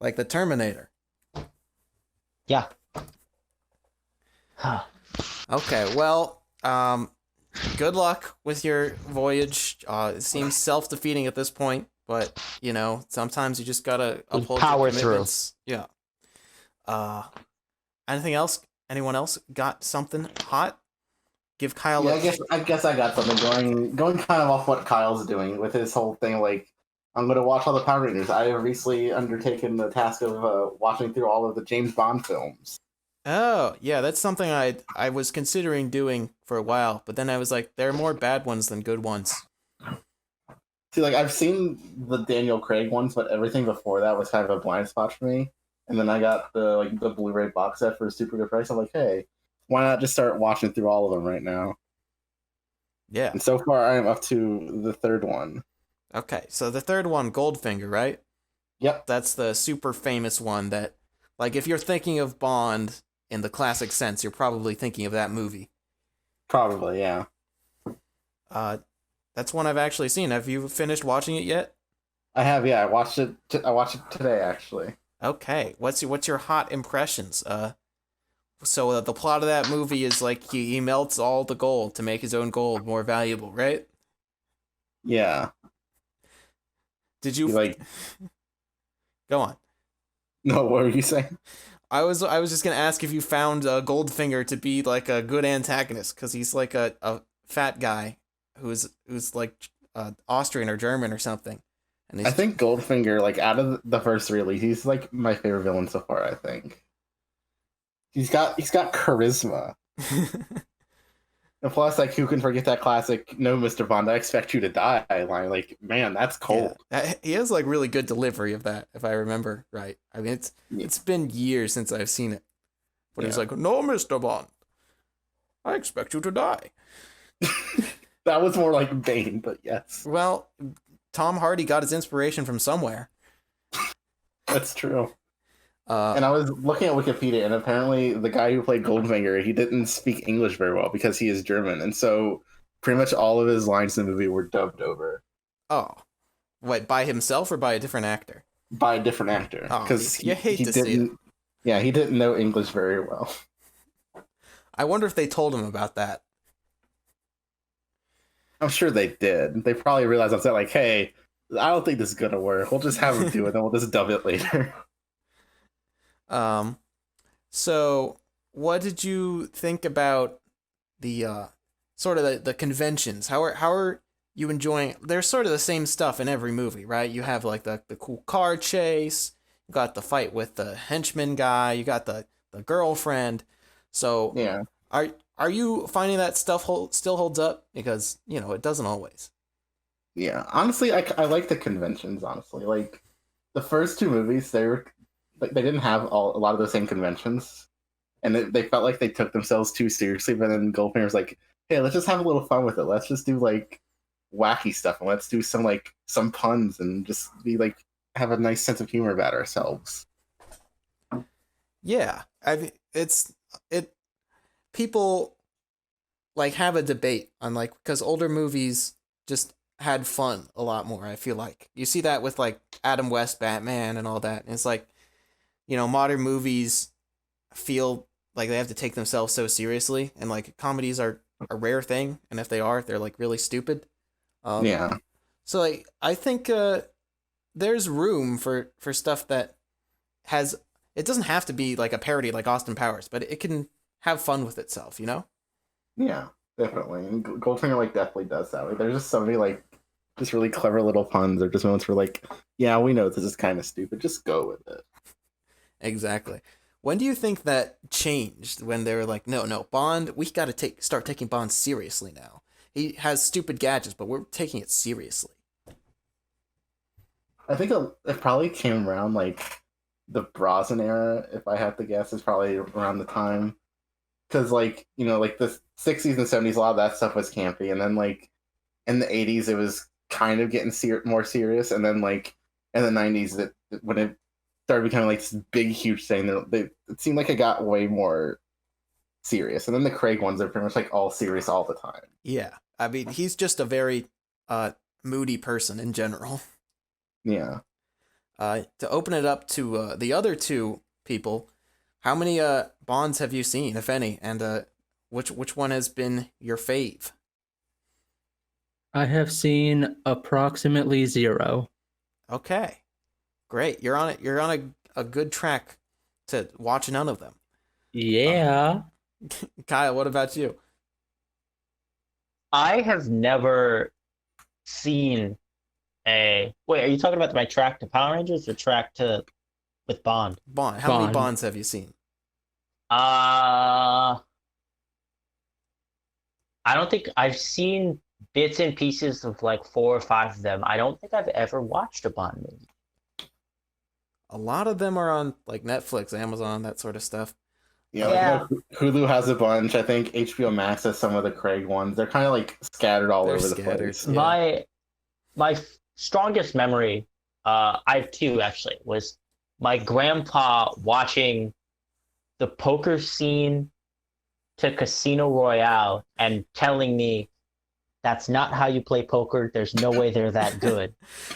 Like the Terminator. Yeah. Okay, well, good luck with your voyage. It seems self-defeating at this point. but you know, sometimes you just gotta uphold power your through. commitments. Yeah. Uh, anything else? Anyone else got something hot? Give Kyle Yeah, a I guess I got something going kind of off what Kyle's doing with his whole thing. Like, I'm gonna watch all the Power Rangers. I have recently undertaken the task of watching through all of the James Bond films. Oh, yeah, that's something I was considering doing for a while, but then I was like, there are more bad ones than good ones. See, like I've seen the Daniel Craig ones, but everything before that was kind of a blind spot for me. And then I got the Blu-ray box set for a super good price. I'm like, hey, why not just start watching through all of them right now? Yeah. And so far, I am up to the third one. Okay, so the third one, Goldfinger, right? Yep. That's the super famous one that, like, if you're thinking of Bond in the classic sense, you're probably thinking of that movie. Probably, yeah. That's one I've actually seen. Have you finished watching it yet? I have, yeah. I watched it. I watched it today, actually. Okay, what's your hot impressions? So the plot of that movie is like he melts all the gold to make his own gold more valuable, right? Yeah. Did you Like, go on? no, what were you saying? I was just gonna ask if you found Goldfinger to be like a good antagonist because he's like a fat guy who's like Austrian or German or something, and I think Goldfinger, like out of the first three, at least, he's like my favorite villain so far. I think he's got charisma, and plus, like, who can forget that classic "No, Mr. Bond, I expect you to die" line? Like, man, that's cold. Yeah. He has like really good delivery of that, if I remember right. I mean, Yeah. it's been years since I've seen it, but he's Yeah. like, "No, Mr. Bond, I expect you to die." That was more like Bane, but yes, Well, Tom Hardy got his inspiration from somewhere. that's true. And I was looking at Wikipedia, and apparently the guy who played Goldfinger, he didn't speak English very well because he is German, and so pretty much all of his lines in the movie were dubbed over Oh, wait, by himself or by a different actor? by a different actor Oh, because you hate he to see didn't. Yeah, he didn't know English very well. I wonder if they told him about that. I'm sure they did. They probably realized on set, like, hey, I don't think this is gonna work. We'll just have him do it, and we'll just dub it later. So what did you think about the sort of the conventions? How are you enjoying? They're sort of the same stuff in every movie, right? You have like the cool car chase, you got the fight with the henchman guy, you got the girlfriend. So Yeah. are you finding that stuff still holds up? Because, you know, it doesn't always. Yeah, honestly, I like the conventions. Honestly, like the first two movies, they didn't have a lot of the same conventions, and they felt like they took themselves too seriously. But then Goldfinger was like, "Hey, let's just have a little fun with it. Let's just do like wacky stuff, and let's do some puns, and just be like have a nice sense of humor about ourselves." Yeah, people like have a debate on like because older movies just had fun a lot more. I feel like you see that with like Adam West Batman and all that. And it's like, you know, modern movies feel like they have to take themselves so seriously, and like comedies are a rare thing, and if they are, they're like really stupid. Yeah, So like I think there's room for stuff that has it doesn't have to be like a parody like Austin Powers, but it can have fun with itself, you know? yeah, definitely. And Goldfinger like definitely does that. Like, there's just so many like just really clever little puns, or just moments where like, yeah, we know this is kind of stupid. Just go with it. Exactly. When do you think that changed? When they were like, no, Bond, we got to start taking Bond seriously now. He has stupid gadgets, but we're taking it seriously. I think it probably came around like the Brosnan era, if I had to guess, is probably around the time. Because, like, you know, like the 60s and 70s, a lot of that stuff was campy. And then, like, in the 80s, it was kind of getting more serious. And then, like, in the 90s, when it started becoming, like, this big, huge thing, it seemed like it got way more serious. And then the Craig ones are pretty much, like, all serious all the time. Yeah. I mean, he's just a very moody person in general. Yeah. To open it up to the other two people, how many Bonds have you seen, if any, and which one has been your fave? I have seen approximately 0. Okay, great. You're on it. You're on a good track to watch none of them. Yeah. Kyle, what about you? I have never seen a. Wait, are you talking about my track to Power Rangers or track to with Bond? Bond. How many Bond. Bonds have you seen? I don't think I've seen bits and pieces of like 4 or 5 of them. I don't think I've ever watched a Bond movie. A lot of them are on like Netflix, Amazon, that sort of stuff. Yeah, Yeah. like Hulu has a bunch. I think HBO Max has some of the Craig ones. They're kind of like scattered all They're over the scattered. place. Yeah. My strongest memory, I have two actually, was my grandpa watching the poker scene to Casino Royale and telling me that's not how you play poker. There's no way they're that good.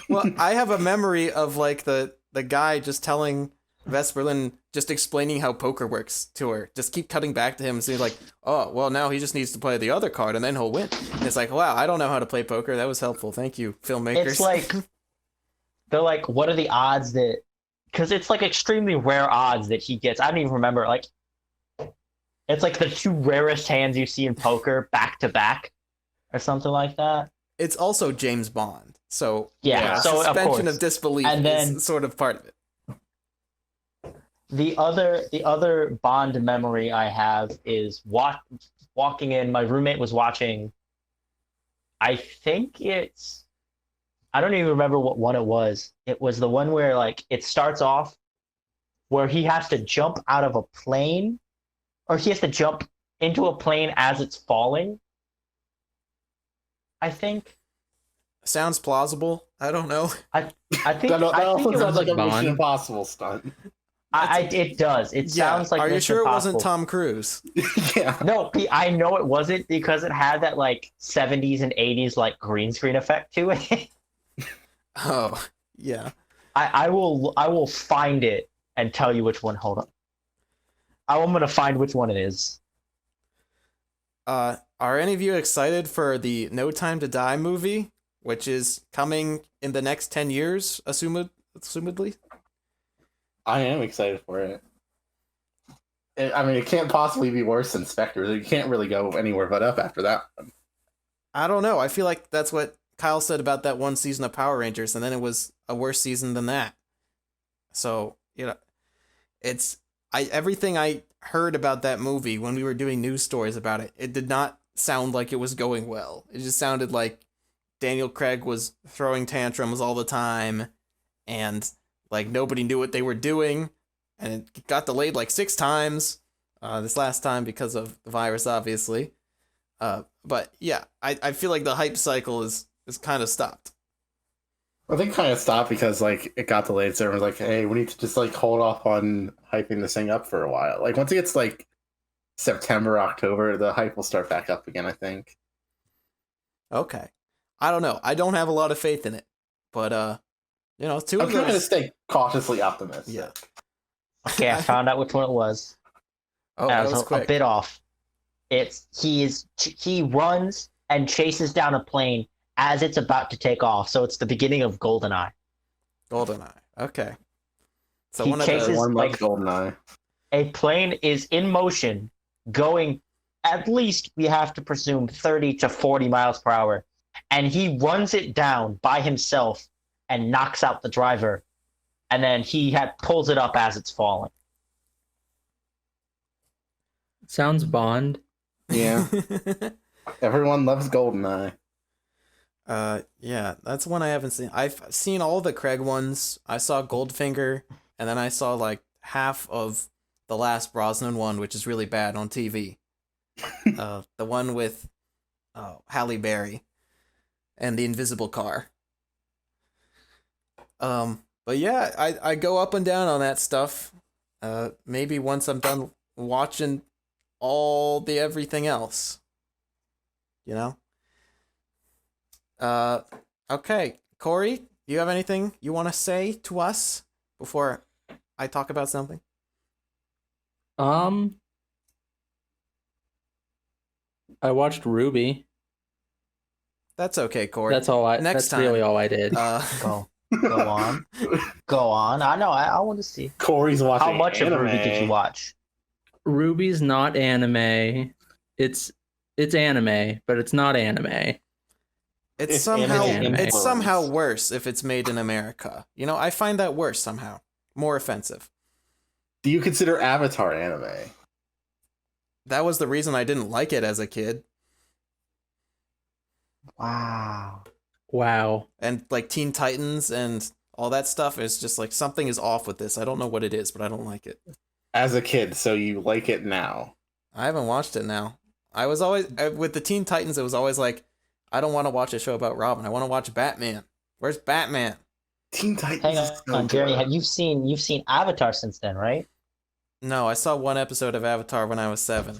Well, I have a memory of like the guy just telling Vesperlin, just explaining how poker works to her. Just keep cutting back to him and saying like, "Oh, well, now he just needs to play the other card and then he'll win." And it's like, wow, I don't know how to play poker. That was helpful. Thank you, filmmakers. It's like they're like, what are the odds that? Because it's like extremely rare odds that he gets. I don't even remember. Like, it's like the 2 rarest hands you see in poker back to back, or something like that. It's also James Bond, so Yeah, so of suspension course. of disbelief And then- is sort of part of it. The other Bond memory I have is walking in. My roommate was watching. I think it's. I don't even remember what one it was. It was the one where like it starts off where he has to jump out of a plane, or he has to jump into a plane as it's falling. I think. Sounds plausible. I don't know. I think. That I also think it sounds was. like a Bond. Mission Impossible stunt. It does. It sounds like. Are you Mission sure it wasn't Impossible. Tom Cruise? Yeah. No, I know it wasn't because it had that like 70s and 80s like green screen effect to it. Oh, yeah. I will find it and tell you which one. Hold on. I'm gonna find which one it is. Are any of you excited for the No Time to Die movie, which is coming in the next 10 years, assumedly? I am excited for it. I mean, it can't possibly be worse than Spectre. You can't really go anywhere but up after that one. I don't know. I feel like that's what Kyle said about that one season of Power Rangers, and then it was a worse season than that. So, everything I heard about that movie when we were doing news stories about it, it did not sound like it was going well. It just sounded like Daniel Craig was throwing tantrums all the time, and like nobody knew what they were doing, and it got delayed like 6 times. This last time because of the virus, obviously. But yeah, I feel like the hype cycle is kind of stopped. I think kind of stopped because like it got delayed, so everyone's like, "Hey, we need to just like hold off on hyping this thing up for a while." Like once it gets like September, October, the hype will start back up again. I think. Okay, I don't know. I don't have a lot of faith in it, but 2 I'm of trying to those. stay cautiously optimistic. Yeah. Okay, I found out which one it was. Oh, I that was was a quick. bit off. He runs and chases down a plane as it's about to take off. So it's the beginning of GoldenEye. GoldenEye. Okay. So He one of chases- the One like- like GoldenEye. A plane is in motion, going at least we have to presume 30 to 40 miles per hour, and he runs it down by himself and knocks out the driver, and then he pulls it up as it's falling. Sounds Bond. Yeah, everyone loves GoldenEye. Yeah, that's one I haven't seen. I've seen all the Craig ones. I saw Goldfinger, and then I saw like half of the last Brosnan one, which is really bad on TV. The one with Halle Berry and the invisible car. But yeah, I go up and down on that stuff. Maybe once I'm done watching all the everything else. You know? Okay. Corey, do you have anything you want to say to us before I talk about something? I watched Ruby. That's okay, Corey. That's all I. Next That's really time. all I did. Go. Go on. Go on. I know. I want to see. Corey's watching How much anime. of Ruby did you watch? Ruby's not anime. It's anime, but it's not anime. It's It's somehow anime it's influence. somehow worse if it's made in America. You know, I find that worse somehow. More offensive. Do you consider Avatar anime? That was the reason I didn't like it as a kid. Wow. Wow. And like Teen Titans and all that stuff is just like something is off with this. I don't know what it is, but I don't like it. As a kid, so you like it now. I haven't watched it now. I was always with the Teen Titans. It was always like, I don't want to watch a show about Robin. I want to watch Batman. Where's Batman? Teen Titans Hang is so on, Jeremy. good. Have you've seen Avatar since then, right? No, I saw one episode of Avatar when I was 7,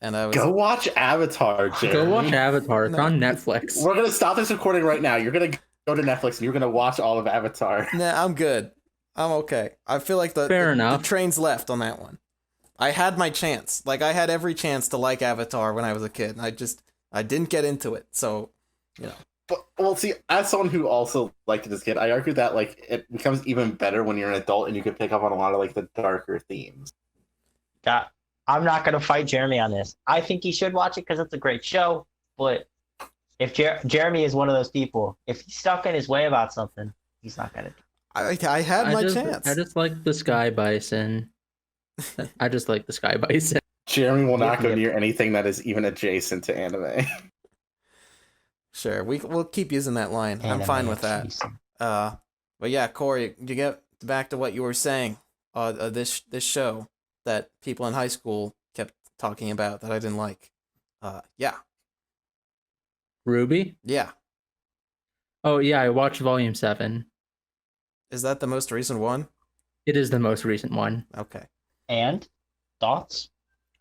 and I was Go watch Avatar, Jeremy. Go watch Avatar. It's No. on Netflix. We're gonna stop this recording right now. You're gonna go to Netflix and you're gonna watch all of Avatar. Nah, I'm good. I'm okay. I feel like Fair the enough. train's left on that one. I had my chance. Like I had every chance to like Avatar when I was a kid. And I didn't get into it. So, But, well, see, as someone who also liked it as a kid, I argue that like it becomes even better when you're an adult and you can pick up on a lot of like the darker themes. God, I'm not gonna fight Jeremy on this. I think he should watch it because it's a great show. But if Jeremy is one of those people, if he's stuck in his way about something, he's not gonna. I had my chance. I just like the Sky Bison. I just like the Sky Bison. Jeremy will not go Yep. near anything that is even adjacent to anime. Sure, we'll keep using that line. I'm fine with that. Jason. But yeah, Corey, you get back to what you were saying. This show that people in high school kept talking about that I didn't like. Yeah, Ruby? yeah. Oh yeah, I watched Volume 7. Is that the most recent one? It is the most recent one. Okay. And thoughts?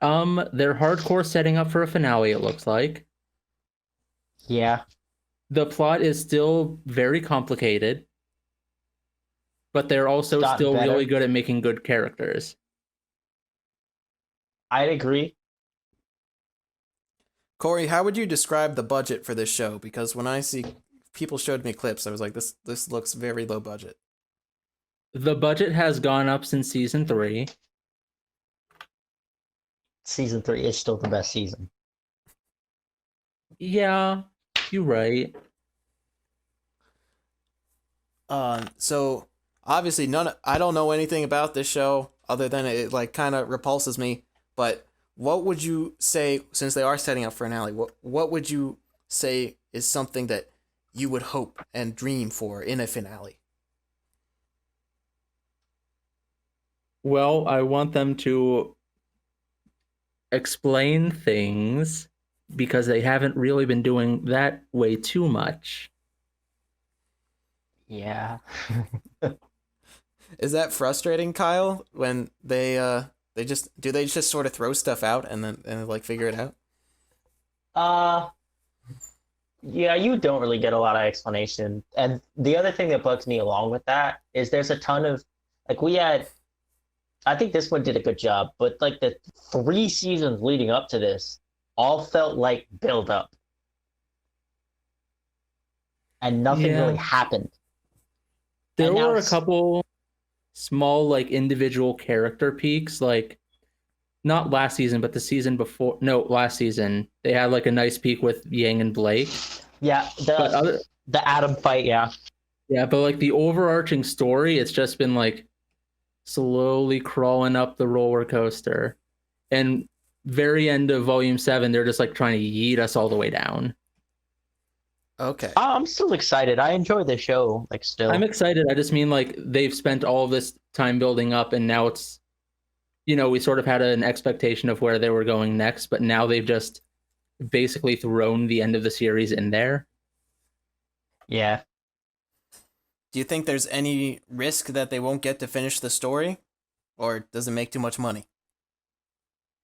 They're hardcore setting up for a finale, it looks like. Yeah. The plot is still very complicated, but they're also Gotten still better. really good at making good characters. I'd agree. Corey, how would you describe the budget for this show? Because when I see people showed me clips, I was like, this looks very low budget. The budget has gone up since season 3. Season 3 is still the best season. Yeah, you're right. So obviously I don't know anything about this show other than it like kind of repulses me. But what would you say, since they are setting up for an alley, what would you say is something that you would hope and dream for in a finale? Well, I want them to explain things because they haven't really been doing that way too much. Yeah. Is that frustrating, Kyle, when they just sort of throw stuff out and then like figure it out? Yeah, you don't really get a lot of explanation. And the other thing that bugs me along with that is there's a ton of like I think this one did a good job, but like the 3 seasons leading up to this all felt like build up. And nothing Yeah. really happened. There And now were a it's- couple small like individual character peaks, like not last season, but the season before. No, last season they had like a nice peak with Yang and Blake. Yeah, But the Atom fight, yeah. yeah, but like the overarching story, it's just been like slowly crawling up the roller coaster. And very end of volume 7, they're just like trying to yeet us all the way down. Okay. I'm still excited. I enjoy the show, like still. I'm excited. I just mean like they've spent all of this time building up and now it's, we sort of had an expectation of where they were going next, but now they've just basically thrown the end of the series in there. Yeah. Do you think there's any risk that they won't get to finish the story, or does it make too much money?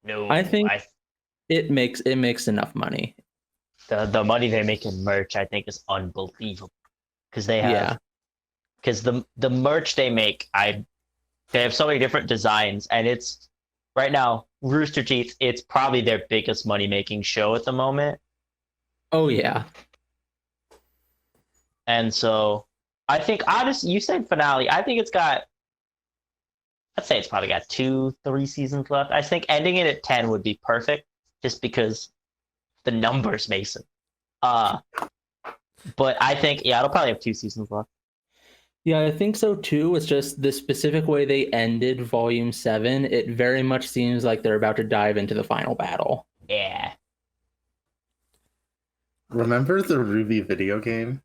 No. I think it makes enough money. The money they make in merch, I think, is unbelievable. Because they have, Yeah. because the merch they make, they have so many different designs, and it's right now Rooster Teeth. It's probably their biggest money making show at the moment, Oh yeah. and so I think honestly, you said finale. I think I'd say it's probably got 2-3 seasons left. I think ending it at 10 would be perfect, just because the numbers, Mason. But I think it'll probably have 2 seasons left. Yeah, I think so too. It's just the specific way they ended Volume 7. It very much seems like they're about to dive into the final battle. Yeah. Remember the Ruby video game?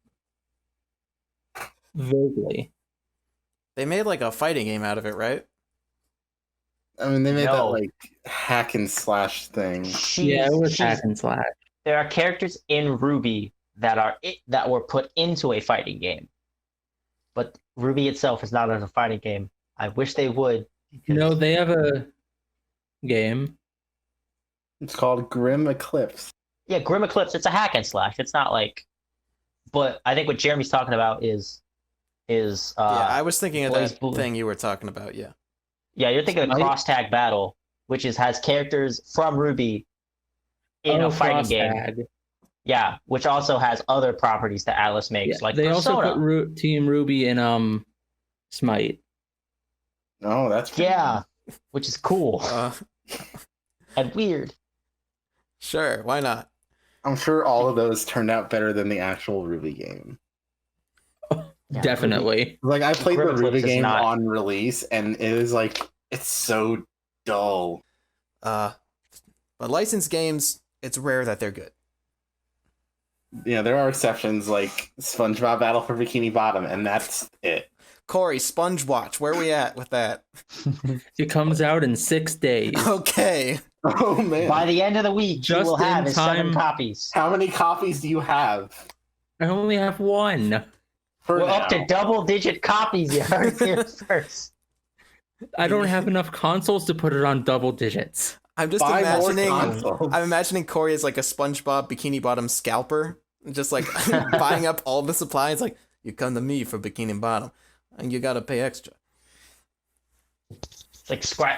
Vaguely. They made like a fighting game out of it, right? I mean, they made that No. like hack and slash thing. Yeah, it was hack and slash. There are characters in Ruby that were put into a fighting game, but Ruby itself is not a fighting game. I wish they would. No, they have a game. It's called Grim Eclipse. Yeah, Grim Eclipse. It's a hack and slash. It's not like. But I think what Jeremy's talking about is. Yeah, I was thinking of Blaze that Blue. thing you were talking about. Yeah. Yeah, you're thinking of Smite? Cross Tag Battle, which has characters from Ruby in a fighting Cross game. Tag. Yeah, which also has other properties that Atlas makes, Yeah, like they Persona. also put Team Ruby in Smite. No, that's pretty Yeah, which is cool and weird. Sure, why not? I'm sure all of those turned out better than the actual Ruby game. Yeah, Definitely. Like I played Grim the Ruby Eclipse is game not- on release, and it is like it's so dull. But licensed games, it's rare that they're good. Yeah, there are exceptions like SpongeBob Battle for Bikini Bottom, and that's it. Corey, Sponge Watch, where we at with that? It comes out in 6 days. Okay. Oh man! By the end of the week, Just you will have in his 7 time. copies. How many copies do you have? I only have one. For We're now? up to double-digit copies. You heard it here first. I don't have enough consoles to put it on double digits. I'm just Buy more imagining consoles. I'm imagining Corey as like a SpongeBob Bikini Bottom scalper, just like buying up all the supplies. Like, you come to me for Bikini Bottom, and you gotta pay extra.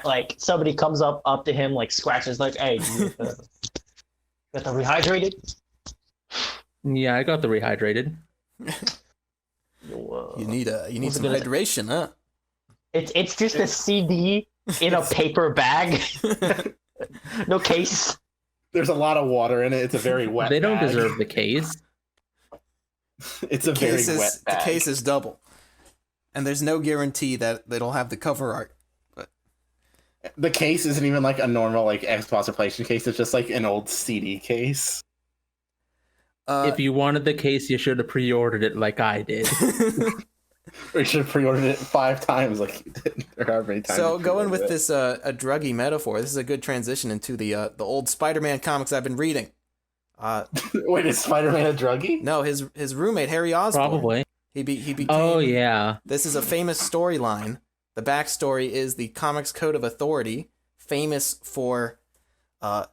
Like somebody comes up to him, like scratches, like, "Hey, you got the rehydrated?" Yeah, I got the rehydrated. Whoa. You need What's some it gonna- hydration, huh? It's just a CD in a paper bag, no case. There's a lot of water in it. It's a very wet. They don't bag. deserve the case. It's a very wet The bag. case is double, and there's no guarantee that it'll have the cover art. The case isn't even like a normal like Xbox or PlayStation case. It's just like an old CD case. If you wanted the case, you should have pre-ordered it like I did. Or you should have pre-ordered it 5 times, like you did, or however many times. So you going pre-ordered with it. this a druggy metaphor, this is a good transition into the old Spider-Man comics I've been reading. Wait, is Spider-Man a druggie? No, his roommate Harry Osborn. Probably. He became. Oh yeah. This is a famous storyline. The backstory is the Comics Code of Authority, famous for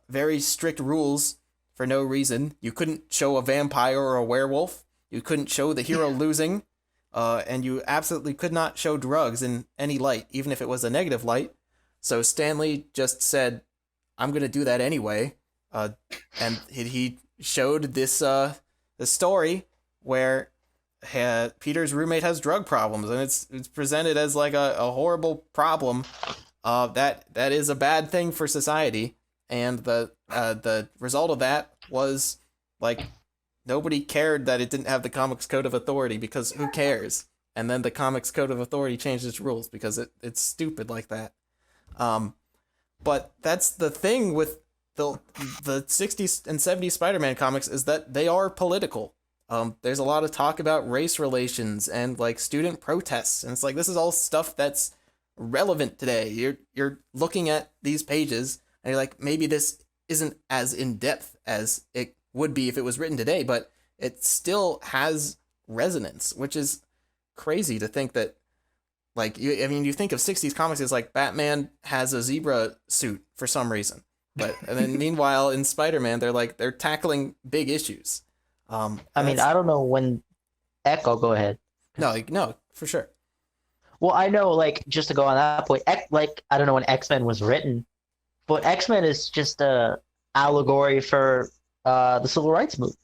very strict rules for no reason. You couldn't show a vampire or a werewolf. You couldn't show the hero losing. And you absolutely could not show drugs in any light, even if it was a negative light. So Stanley just said, I'm going to do that anyway. And he showed this story where Peter's roommate has drug problems, and it's presented as like a horrible problem that is a bad thing for society. And the result of that was like nobody cared that it didn't have the Comics Code of Authority, because who cares? And then the Comics Code of Authority changed its rules because it's stupid like that. But that's the thing with the 60s and 70s Spider-Man comics, is that they are political. There's a lot of talk about race relations and like student protests, and it's like this is all stuff that's relevant today. You're looking at these pages and you're like, maybe this isn't as in depth as it would be if it was written today, but it still has resonance, which is crazy to think that. Like, you think of 60s comics as like Batman has a zebra suit for some reason, and then meanwhile in Spider-Man they're tackling big issues. I mean, I don't know when Echo. Go ahead. No, for sure. Well, I know, like, just to go on that point, like, I don't know when X-Men was written, but X-Men is just a allegory for the civil rights movement.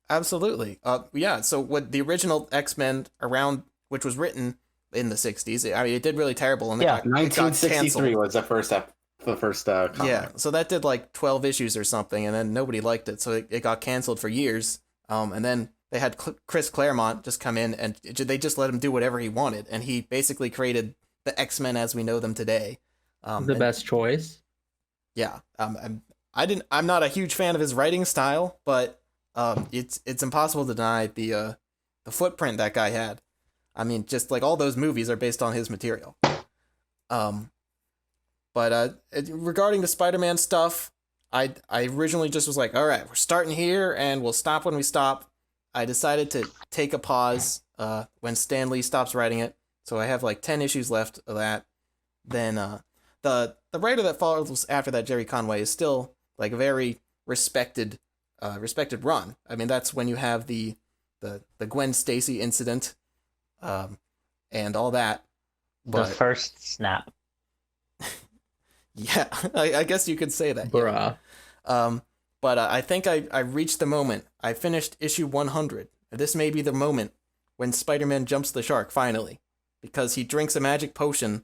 Absolutely. Yeah. So what the original X-Men around which was written in the 60s. I mean, it did really terrible, and Yeah. it got 1963 canceled. was the first comic. Yeah, so that did like 12 issues or something, and then nobody liked it, so it got canceled for years. And then they had Chris Claremont just come in, and they just let him do whatever he wanted, and he basically created the X-Men as we know them today. The best choice. Yeah, I'm not a huge fan of his writing style, but it's impossible to deny the footprint that guy had. I mean, just like all those movies are based on his material. But regarding the Spider-Man stuff, I originally just was like, all right, we're starting here, and we'll stop when we stop. I decided to take a pause when Stan Lee stops writing it, so I have like 10 issues left of that. Then the writer that follows after that, Jerry Conway, is still like a very respected run. I mean, that's when you have the Gwen Stacy incident, and all that. The first snap. Yeah, I guess you could say that. Bruh. Yeah. But I think I reached the moment. I finished issue 100. This may be the moment when Spider-Man jumps the shark, finally. Because he drinks a magic potion,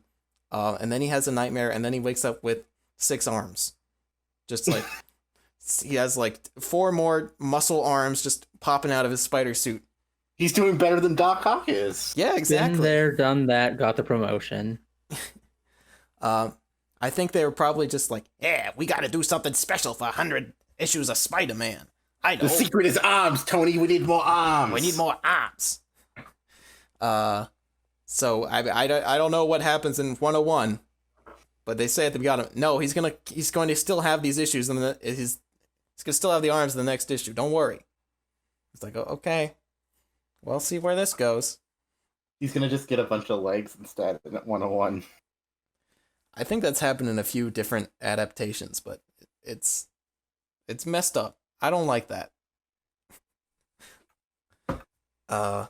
and then he has a nightmare, and then he wakes up with 6 arms. Just like, he has like 4 more muscle arms just popping out of his spider suit. He's doing better than Doc Ock is. Yeah, exactly. Been there, done that, got the promotion. I think they were probably just like, yeah, we got to do something special for 100 issues of Spider-Man. I know. The secret is arms, Tony. We need more arms. We need more arms. So I don't know what happens in 101, but they say at the beginning, no, he's going to still have these issues, and he's going to still have the arms in the next issue. Don't worry. It's like, oh, okay, we'll see where this goes. He's gonna just get a bunch of legs instead in 101. I think that's happened in a few different adaptations, but it's messed up. I don't like that. But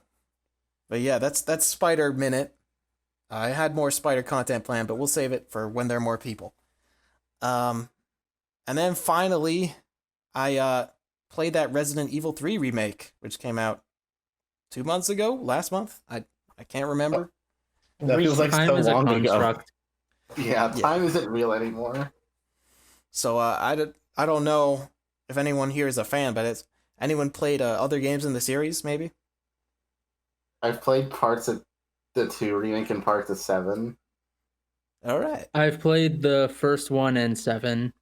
yeah, that's Spider Minute. I had more Spider content planned, but we'll save it for when there are more people. And then finally, I played that Resident Evil 3 remake, which came out 2 months ago, last month. I can't remember. That feels like Time so is a long ago. construct. Yeah, time isn't real anymore. So I don't know if anyone here is a fan, but it's anyone played other games in the series, maybe? I've played parts of the 2 remake and parts of 7. All right. I've played the first 1 and 7.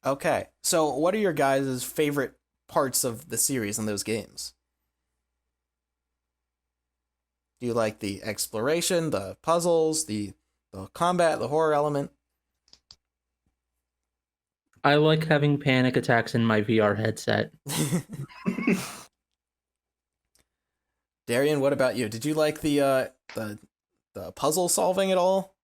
Okay. So what are your guys' favorite parts of the series in those games? Do you like the exploration, the puzzles, the combat, the horror element? I like having panic attacks in my VR headset. Darian, what about you? Did you like the puzzle solving at all?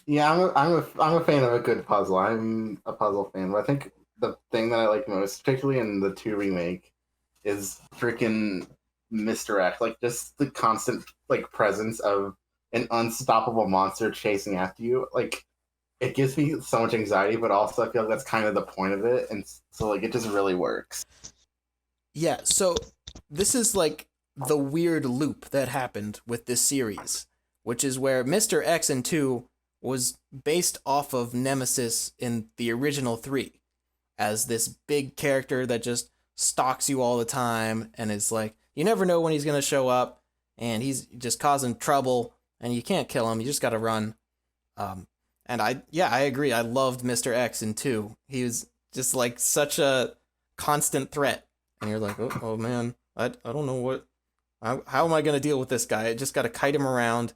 Yeah, I'm a fan of a good puzzle. I'm a puzzle fan, but I think the thing that I like most, particularly in the 2 remake, is freaking Mr. X. Like, just the constant presence of an unstoppable monster chasing after you. Like, it gives me so much anxiety, but also I feel like that's kind of the point of it, and so like it just really works. Yeah, so this is like the weird loop that happened with this series, which is where Mr. X in 2 was based off of Nemesis in the original 3 as this big character that just stalks you all the time and is like, you never know when he's going to show up, and he's just causing trouble, and you can't kill him, you just got to run. And I agree, I loved Mr. X in 2. He was just like such a constant threat, and you're like, oh man, I don't know how am I going to deal with this guy? I just got to kite him around,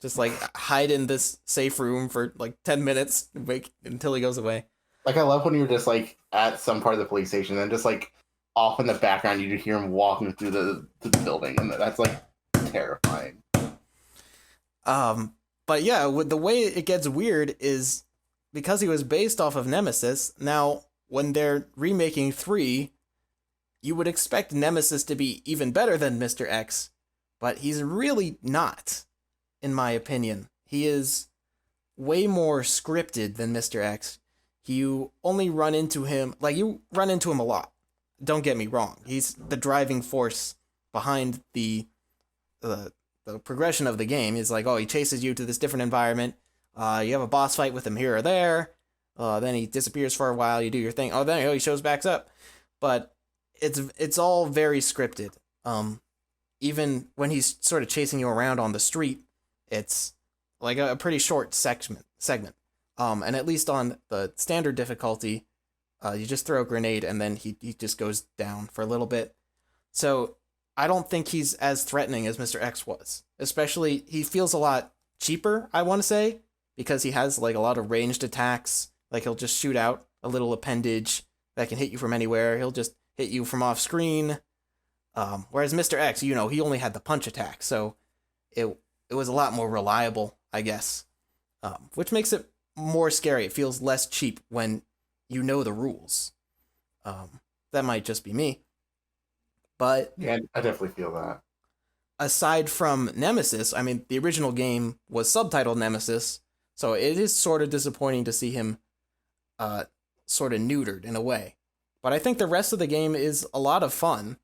just like hide in this safe room for like 10 minutes, wait until he goes away. Like, I love when you're just like at some part of the police station, and just like off in the background you hear him walking through the building, and that's like terrifying. But yeah, with the way it gets weird is because he was based off of Nemesis. Now, when they're remaking 3, you would expect Nemesis to be even better than Mr. X, but he's really not, in my opinion. He is way more scripted than Mr. X. You only run into him, you run into him a lot. Don't get me wrong. He's the driving force behind the the progression of the game is like, oh, he chases you to this different environment. You have a boss fight with him here or there. Then he disappears for a while. You do your thing. Oh, then he shows back up. But it's all very scripted. Even when he's sort of chasing you around on the street, it's like a pretty short segment. And at least on the standard difficulty, you just throw a grenade and then he just goes down for a little bit. So I don't think he's as threatening as Mr. X was. Especially, he feels a lot cheaper, I want to say, because he has like a lot of ranged attacks. Like he'll just shoot out a little appendage that can hit you from anywhere. He'll just hit you from off screen. Whereas Mr. X, he only had the punch attack, so it was a lot more reliable, I guess. Which makes it more scary. It feels less cheap when you know the rules. That might just be me. But Yeah, I definitely feel that. aside from Nemesis, I mean, the original game was subtitled Nemesis, so it is sort of disappointing to see him sort of neutered in a way. But I think the rest of the game is a lot of fun.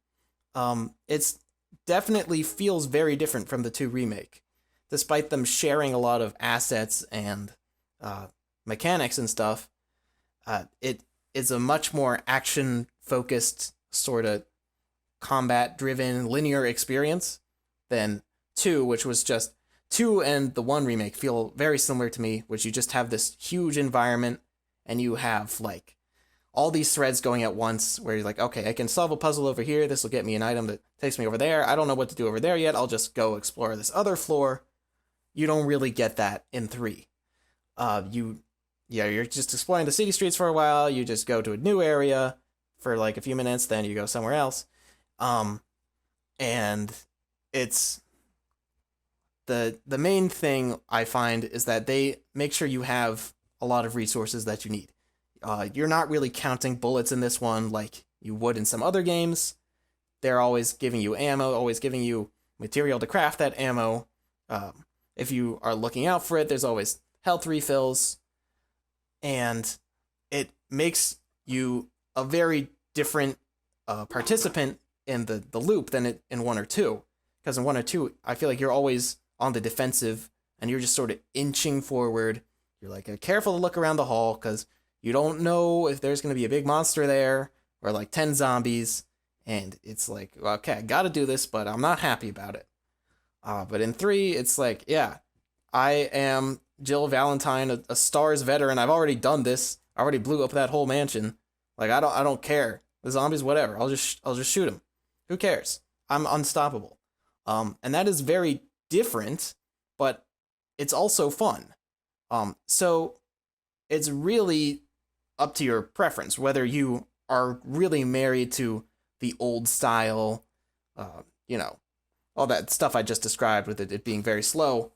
It's definitely feels very different from the 2 remake, despite them sharing a lot of assets and mechanics and stuff. It is a much more action-focused, sort of combat-driven, linear experience than 2, which was just 2 and the 1 remake feel very similar to me, which you just have this huge environment and you have like all these threads going at once where you're like, okay, I can solve a puzzle over here. This will get me an item that takes me over there. I don't know what to do over there yet. I'll just go explore this other floor. You don't really get that in 3. You're just exploring the city streets for a while. You just go to a new area for like a few minutes, then you go somewhere else. And it's the main thing I find is that they make sure you have a lot of resources that you need. You're not really counting bullets in this one like you would in some other games. They're always giving you ammo, always giving you material to craft that ammo. If you are looking out for it, there's always health refills. And it makes you a very different participant in the loop than in 1 or 2. Because in 1 or 2, I feel like you're always on the defensive and you're just sort of inching forward. You're like, careful to look around the hall because you don't know if there's going to be a big monster there or like 10 zombies. And it's like, okay, I got to do this, but I'm not happy about it. But in 3, it's like, yeah, I am Jill Valentine, a STARS veteran. I've already done this. I already blew up that whole mansion. Like, I don't care. The zombies, whatever. I'll just shoot them. Who cares? I'm unstoppable. And that is very different, but it's also fun. So it's really up to your preference, whether you are really married to the old style, all that stuff I just described with it being very slow,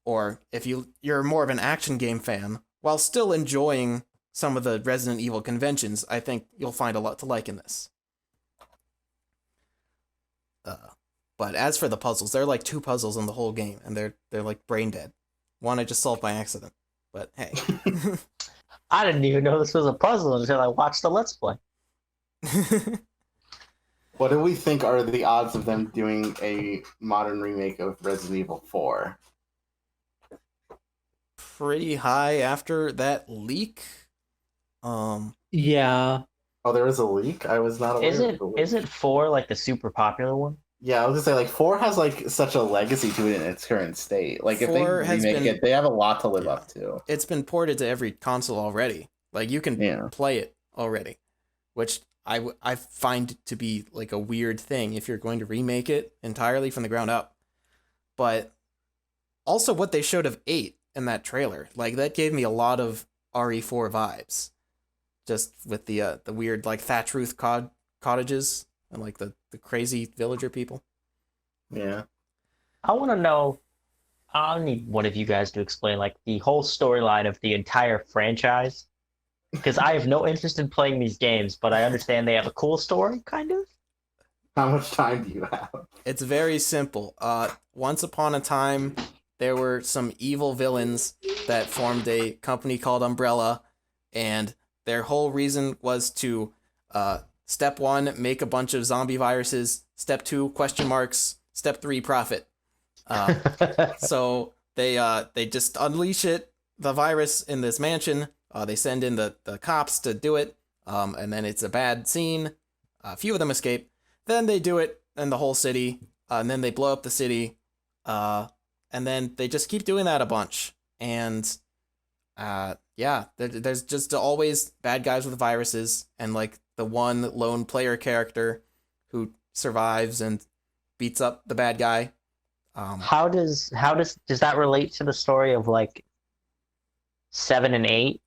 or if you're more of an action game fan, while still enjoying some of the Resident Evil conventions, I think you'll find a lot to like in this. But as for the puzzles, there are like 2 puzzles in the whole game, and they're like brain dead. One I just solved by accident, but hey. I didn't even know this was a puzzle until I watched the Let's Play. What do we think are the odds of them doing a modern remake of Resident Evil 4? Pretty high after that leak. Yeah. Oh, there was a leak? I was not aware of the leak. Isn't 4 like the super popular one? Yeah, I was gonna say, like, 4 has like such a legacy to it in its current state. Like, if they 4 has remake been- it, they have a lot to live up to. It's been ported to every console already. Like, you can play it already, which I find to be like a weird thing if you're going to remake it entirely from the ground up. But also what they showed of 8 in that trailer, like, that gave me a lot of RE4 vibes. Just with the weird, like, thatch roof cottages and, like, the crazy villager people. Yeah. I want to know. I'll need one of you guys to explain like the whole storyline of the entire franchise, because I have no interest in playing these games, but I understand they have a cool story, kind of. How much time do you have? It's very simple. Once upon a time, there were some evil villains that formed a company called Umbrella, and their whole reason was to, step 1, make a bunch of zombie viruses, step 2, question marks, step 3, profit. So they just unleash the virus in this mansion. They send in the cops to do it. And then it's a bad scene. A few of them escape. Then they do it in the whole city. And then they blow up the city. And then they just keep doing that a bunch. And yeah, there's just always bad guys with viruses, and like the one lone player character who survives and beats up the bad guy. How does that relate to the story of like 7 and 8?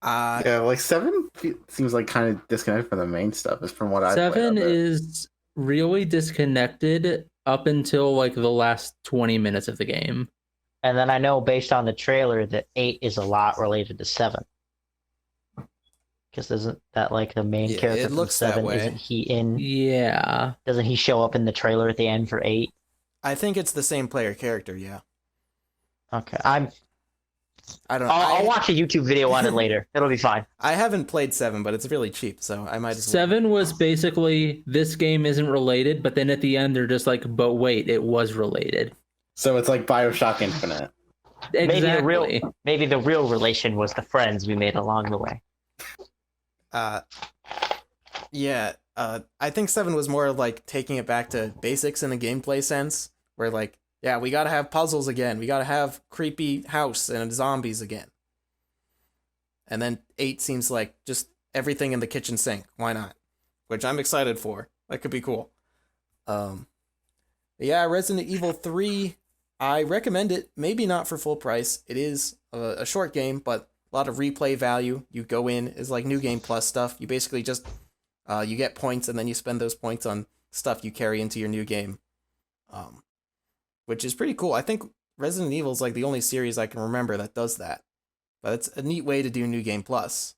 Yeah, like 7 seems like kind of disconnected from the main stuff. Is from what I 7 is really disconnected up until like the last 20 minutes of the game. And then I know based on the trailer that 8 is a lot related to 7. Because isn't that like the main Yeah, character it from looks that 7? way. Isn't he in? Yeah. Doesn't he show up in the trailer at the end for 8? I think it's the same player character. Yeah, Okay, I don't know. I'll watch a YouTube video on it later. It'll be fine. I haven't played 7, but it's really cheap, so I might as well. 7 was basically this game isn't related, but then at the end they're just like, but wait, it was related. So it's like BioShock Infinite. Exactly. Maybe the real relation was the friends we made along the way. Yeah. I think 7 was more like taking it back to basics in a gameplay sense, where like, yeah, we gotta have puzzles again. We gotta have creepy house and zombies again. And then 8 seems like just everything in the kitchen sink. Why not? Which I'm excited for. That could be cool. Yeah, Resident Evil 3, I recommend it. Maybe not for full price. It is a short game, but a lot of replay value. You go in, is like New Game Plus stuff. You basically just, you get points and then you spend those points on stuff you carry into your new game. Which is pretty cool. I think Resident Evil is like the only series I can remember that does that. But it's a neat way to do New Game Plus.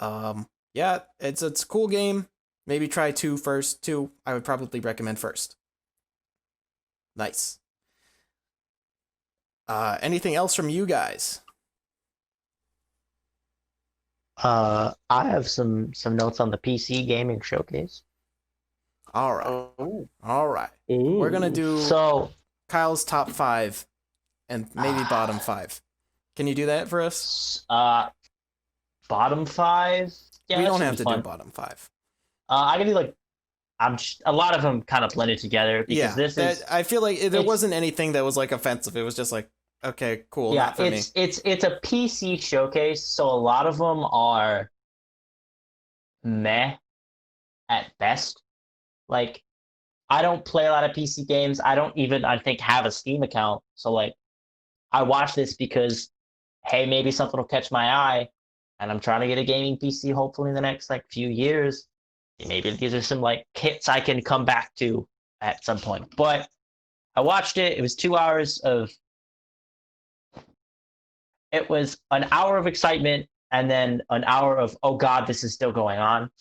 Yeah, it's a cool game. Maybe try 2 first. 2, I would probably recommend first. Nice. Anything else from you guys? I have some notes on the PC gaming showcase. All right. Oh. All right. We're going to do So Kyle's top 5 and maybe bottom 5. Can you do that for us? bottom 5. Yeah, We that don't should have be to fun. do bottom 5. I can do like a lot of them kind of blended together because Yeah, this is I feel like there it's- wasn't anything that was like offensive. It was just like, okay, cool, yeah, not for me. it's a PC showcase, so a lot of them are meh at best. Like, I don't play a lot of PC games. I don't even, I think, have a Steam account. So like, I watch this because, hey, maybe something will catch my eye, and I'm trying to get a gaming PC hopefully in the next like few years. Maybe these are some like hits I can come back to at some point. But I watched it. It was 2 hours of. It was an hour of excitement and then an hour of, oh God, this is still going on.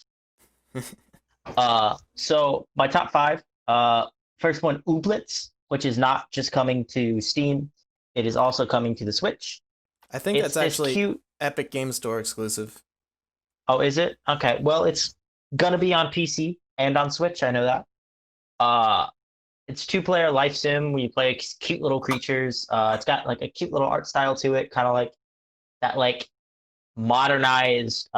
So my top 5. First one, Ooblets, which is not just coming to Steam. It is also coming to the Switch. I think It's that's this actually cute. Epic Game Store exclusive. Oh, is it? Okay. Well, it's gonna be on PC and on Switch. I know that. It's 2-player life sim where you play cute little creatures. It's got like a cute little art style to it, kind of like that, like modernized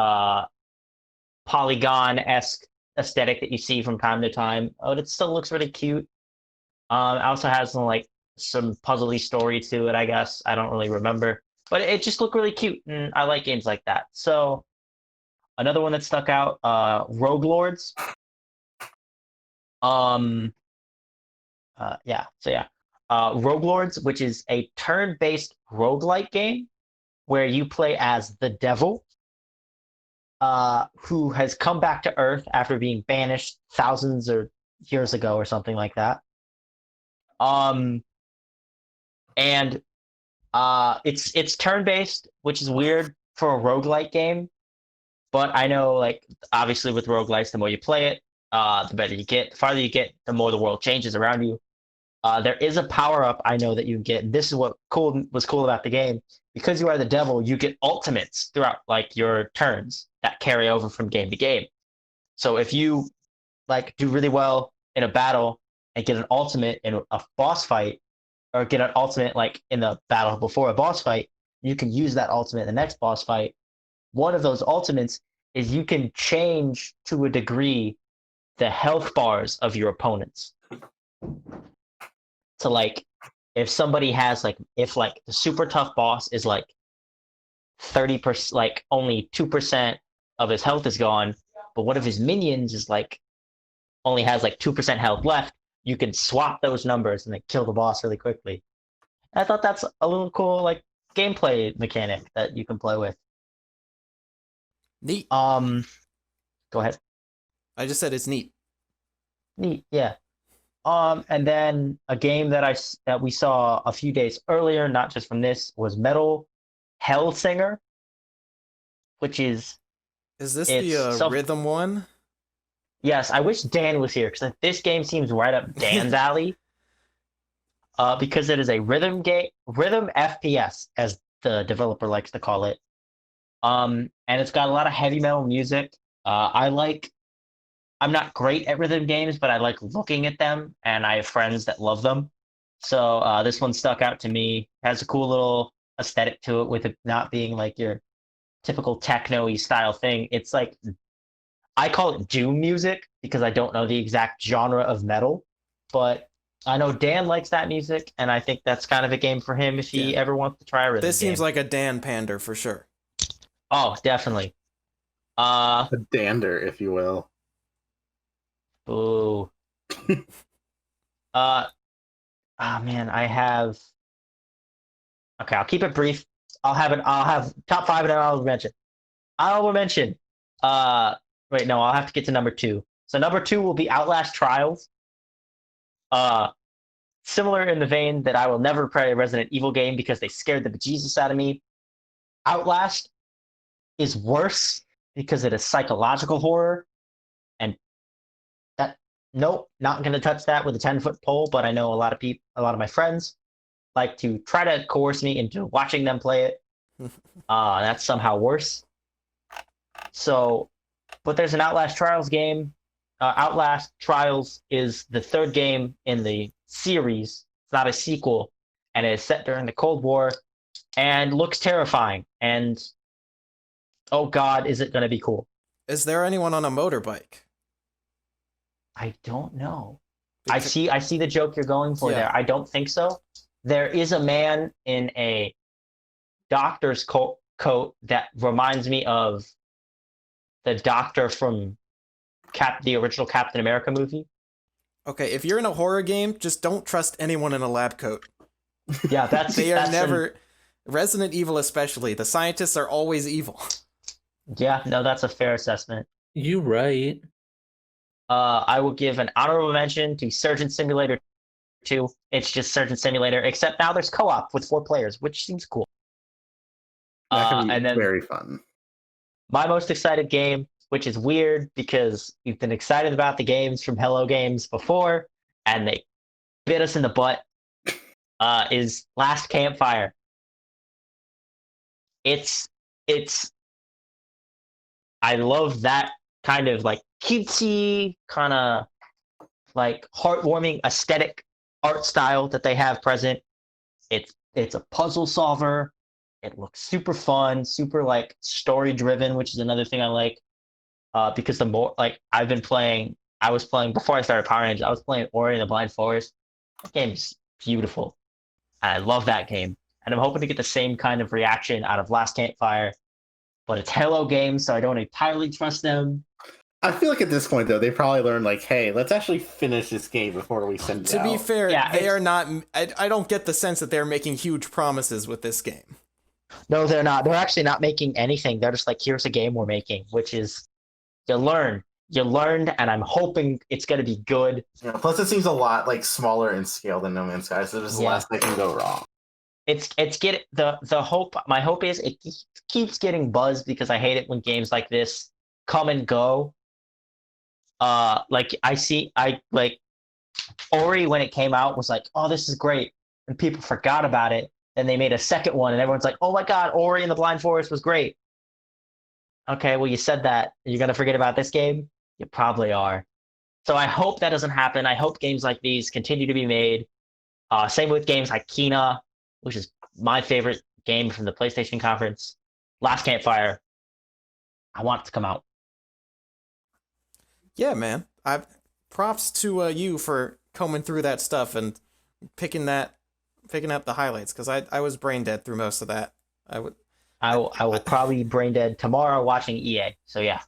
polygon-esque aesthetic that you see from time to time. Oh, it still looks really cute. It also has some puzzly story to it, I guess. I don't really remember, but it just looked really cute, and I like games like that. So another one that stuck out, Rogue Lords. Rogue Lords, which is a turn-based roguelike game where you play as the devil, who has come back to Earth after being banished thousands of years ago or something like that. It's turn-based, which is weird for a roguelike game. But I know, like, obviously with roguelikes, the more you play it, the better you get. The farther you get, the more the world changes around you. There is a power-up I know that you can get. This is what was cool about the game. Because you are the devil, you get ultimates throughout, like, your turns that carry over from game to game. So if you, like, do really well in a battle, and get an ultimate in a boss fight, or get an ultimate like in the battle before a boss fight, you can use that ultimate in the next boss fight. One of those ultimates is you can change to a degree the health bars of your opponents. So like if somebody has like if like the super tough boss is like 30%, like only 2% of his health is gone, but one of his minions is like only has like 2% health left, you can swap those numbers and like kill the boss really quickly. I thought that's a little cool like gameplay mechanic that you can play with. Neat. Go ahead. I just said it's neat. Neat, yeah. And then a game that we saw a few days earlier, not just from this, was Metal Hellsinger, which is Is this It's the self- rhythm one? yes. I wish Dan was here because this game seems right up Dan's alley. Because it is a rhythm game, rhythm FPS, as the developer likes to call it. And it's got a lot of heavy metal music. I'm not great at rhythm games, but I like looking at them, and I have friends that love them. So this one stuck out to me. Has a cool little aesthetic to it, with it not being like your typical techno-y style thing. It's like I call it doom music because I don't know the exact genre of metal, but I know Dan likes that music, and I think that's kind of a game for him if he Yeah. ever wants to try a rhythm This seems game. like a Dan pander for sure. Oh, definitely. A dander, if you will. Boo. Man, I have. Okay, I'll keep it brief. I'll have top five and then I'll mention. I'll mention. Wait, no, I'll have to get to number 2. So number 2 will be Outlast Trials. Similar in the vein that I will never play a Resident Evil game because they scared the bejesus out of me. Outlast is worse because it is psychological horror, and nope, not going to touch that with a 10-foot pole. But I know a lot of my friends like to try to coerce me into watching them play it. That's somehow worse. So, but there's an Outlast Trials game. Outlast Trials is the 3rd game in the series. It's not a sequel, and it is set during the Cold War, and looks terrifying. And oh God, is it going to be cool? Is there anyone on a motorbike? I don't know. Because- I see the joke you're going for Yeah. there. I don't think so. There is a man in a doctor's coat that reminds me of the doctor from the original Captain America movie. Okay, if you're in a horror game, just don't trust anyone in a lab coat. Yeah, that's They are that's never Resident Evil especially. The scientists are always evil. Yeah, no, that's a fair assessment. You right. I will give an honorable mention to Surgeon Simulator 2. It's just Surgeon Simulator, except now there's co-op with 4 players, which seems cool. That can be And then very fun. my most excited game, which is weird because we've been excited about the games from Hello Games before, and they bit us in the butt, is Last Campfire. It's I love that kind of like cutesy, kind of like heartwarming aesthetic art style that they have present. It's a puzzle solver. It looks super fun, super like story driven, which is another thing I like. Because the more like I was playing before I started Power Rangers. I was playing Ori and the Blind Forest. That game's beautiful. I love that game, and I'm hoping to get the same kind of reaction out of Last Campfire. But it's Hello Games, so I don't entirely trust them. I feel like at this point, though, they probably learned, like, hey, let's actually finish this game before we send it To out. be fair, Yeah, they are not. I don't get the sense that they're making huge promises with this game. No, they're not. They're actually not making anything. They're just like, here's a game we're making, which is you learn. You learned, and I'm hoping it's going to be good. You know, plus, it seems a lot like smaller in scale than No Man's Sky, so there's Yeah. less that can go wrong. It's get the hope. My hope is it keeps getting buzz because I hate it when games like this come and go. Like I like Ori when it came out was like, oh, this is great, and people forgot about it. Then they made a second one, and everyone's like, oh my God, Ori and the Blind Forest was great. Okay, well, you said that. You're gonna forget about this game? You probably are. So I hope that doesn't happen. I hope games like these continue to be made. Same with games like Kena, which is my favorite game from the PlayStation conference. Last Campfire. I want it to come out. Yeah, man. I props to you for combing through that stuff and picking up the highlights, because I was brain dead through most of that. I will probably be brain dead tomorrow watching EA. So yeah.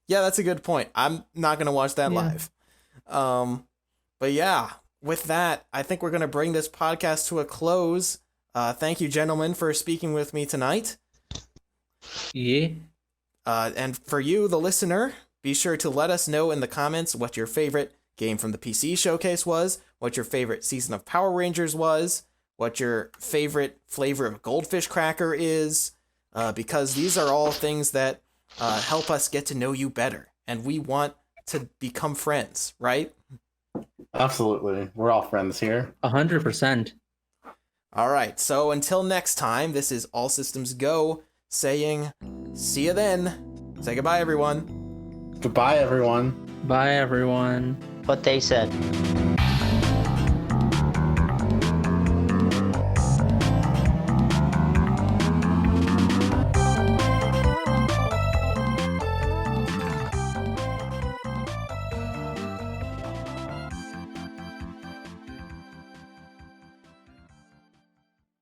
Yeah, that's a good point. I'm not gonna watch that live. But yeah, with that, I think we're gonna bring this podcast to a close. Thank you, gentlemen, for speaking with me tonight. Yeah. And for you, the listener, be sure to let us know in the comments what your favorite game from the PC showcase was, what your favorite season of Power Rangers was, what your favorite flavor of Goldfish Cracker is, because these are all things that help us get to know you better, and we want to become friends, right? Absolutely. We're all friends here. 100%. All right, so until next time, this is All Systems Go saying, see you then. Say goodbye, everyone. Goodbye, everyone. Bye, everyone. What they said.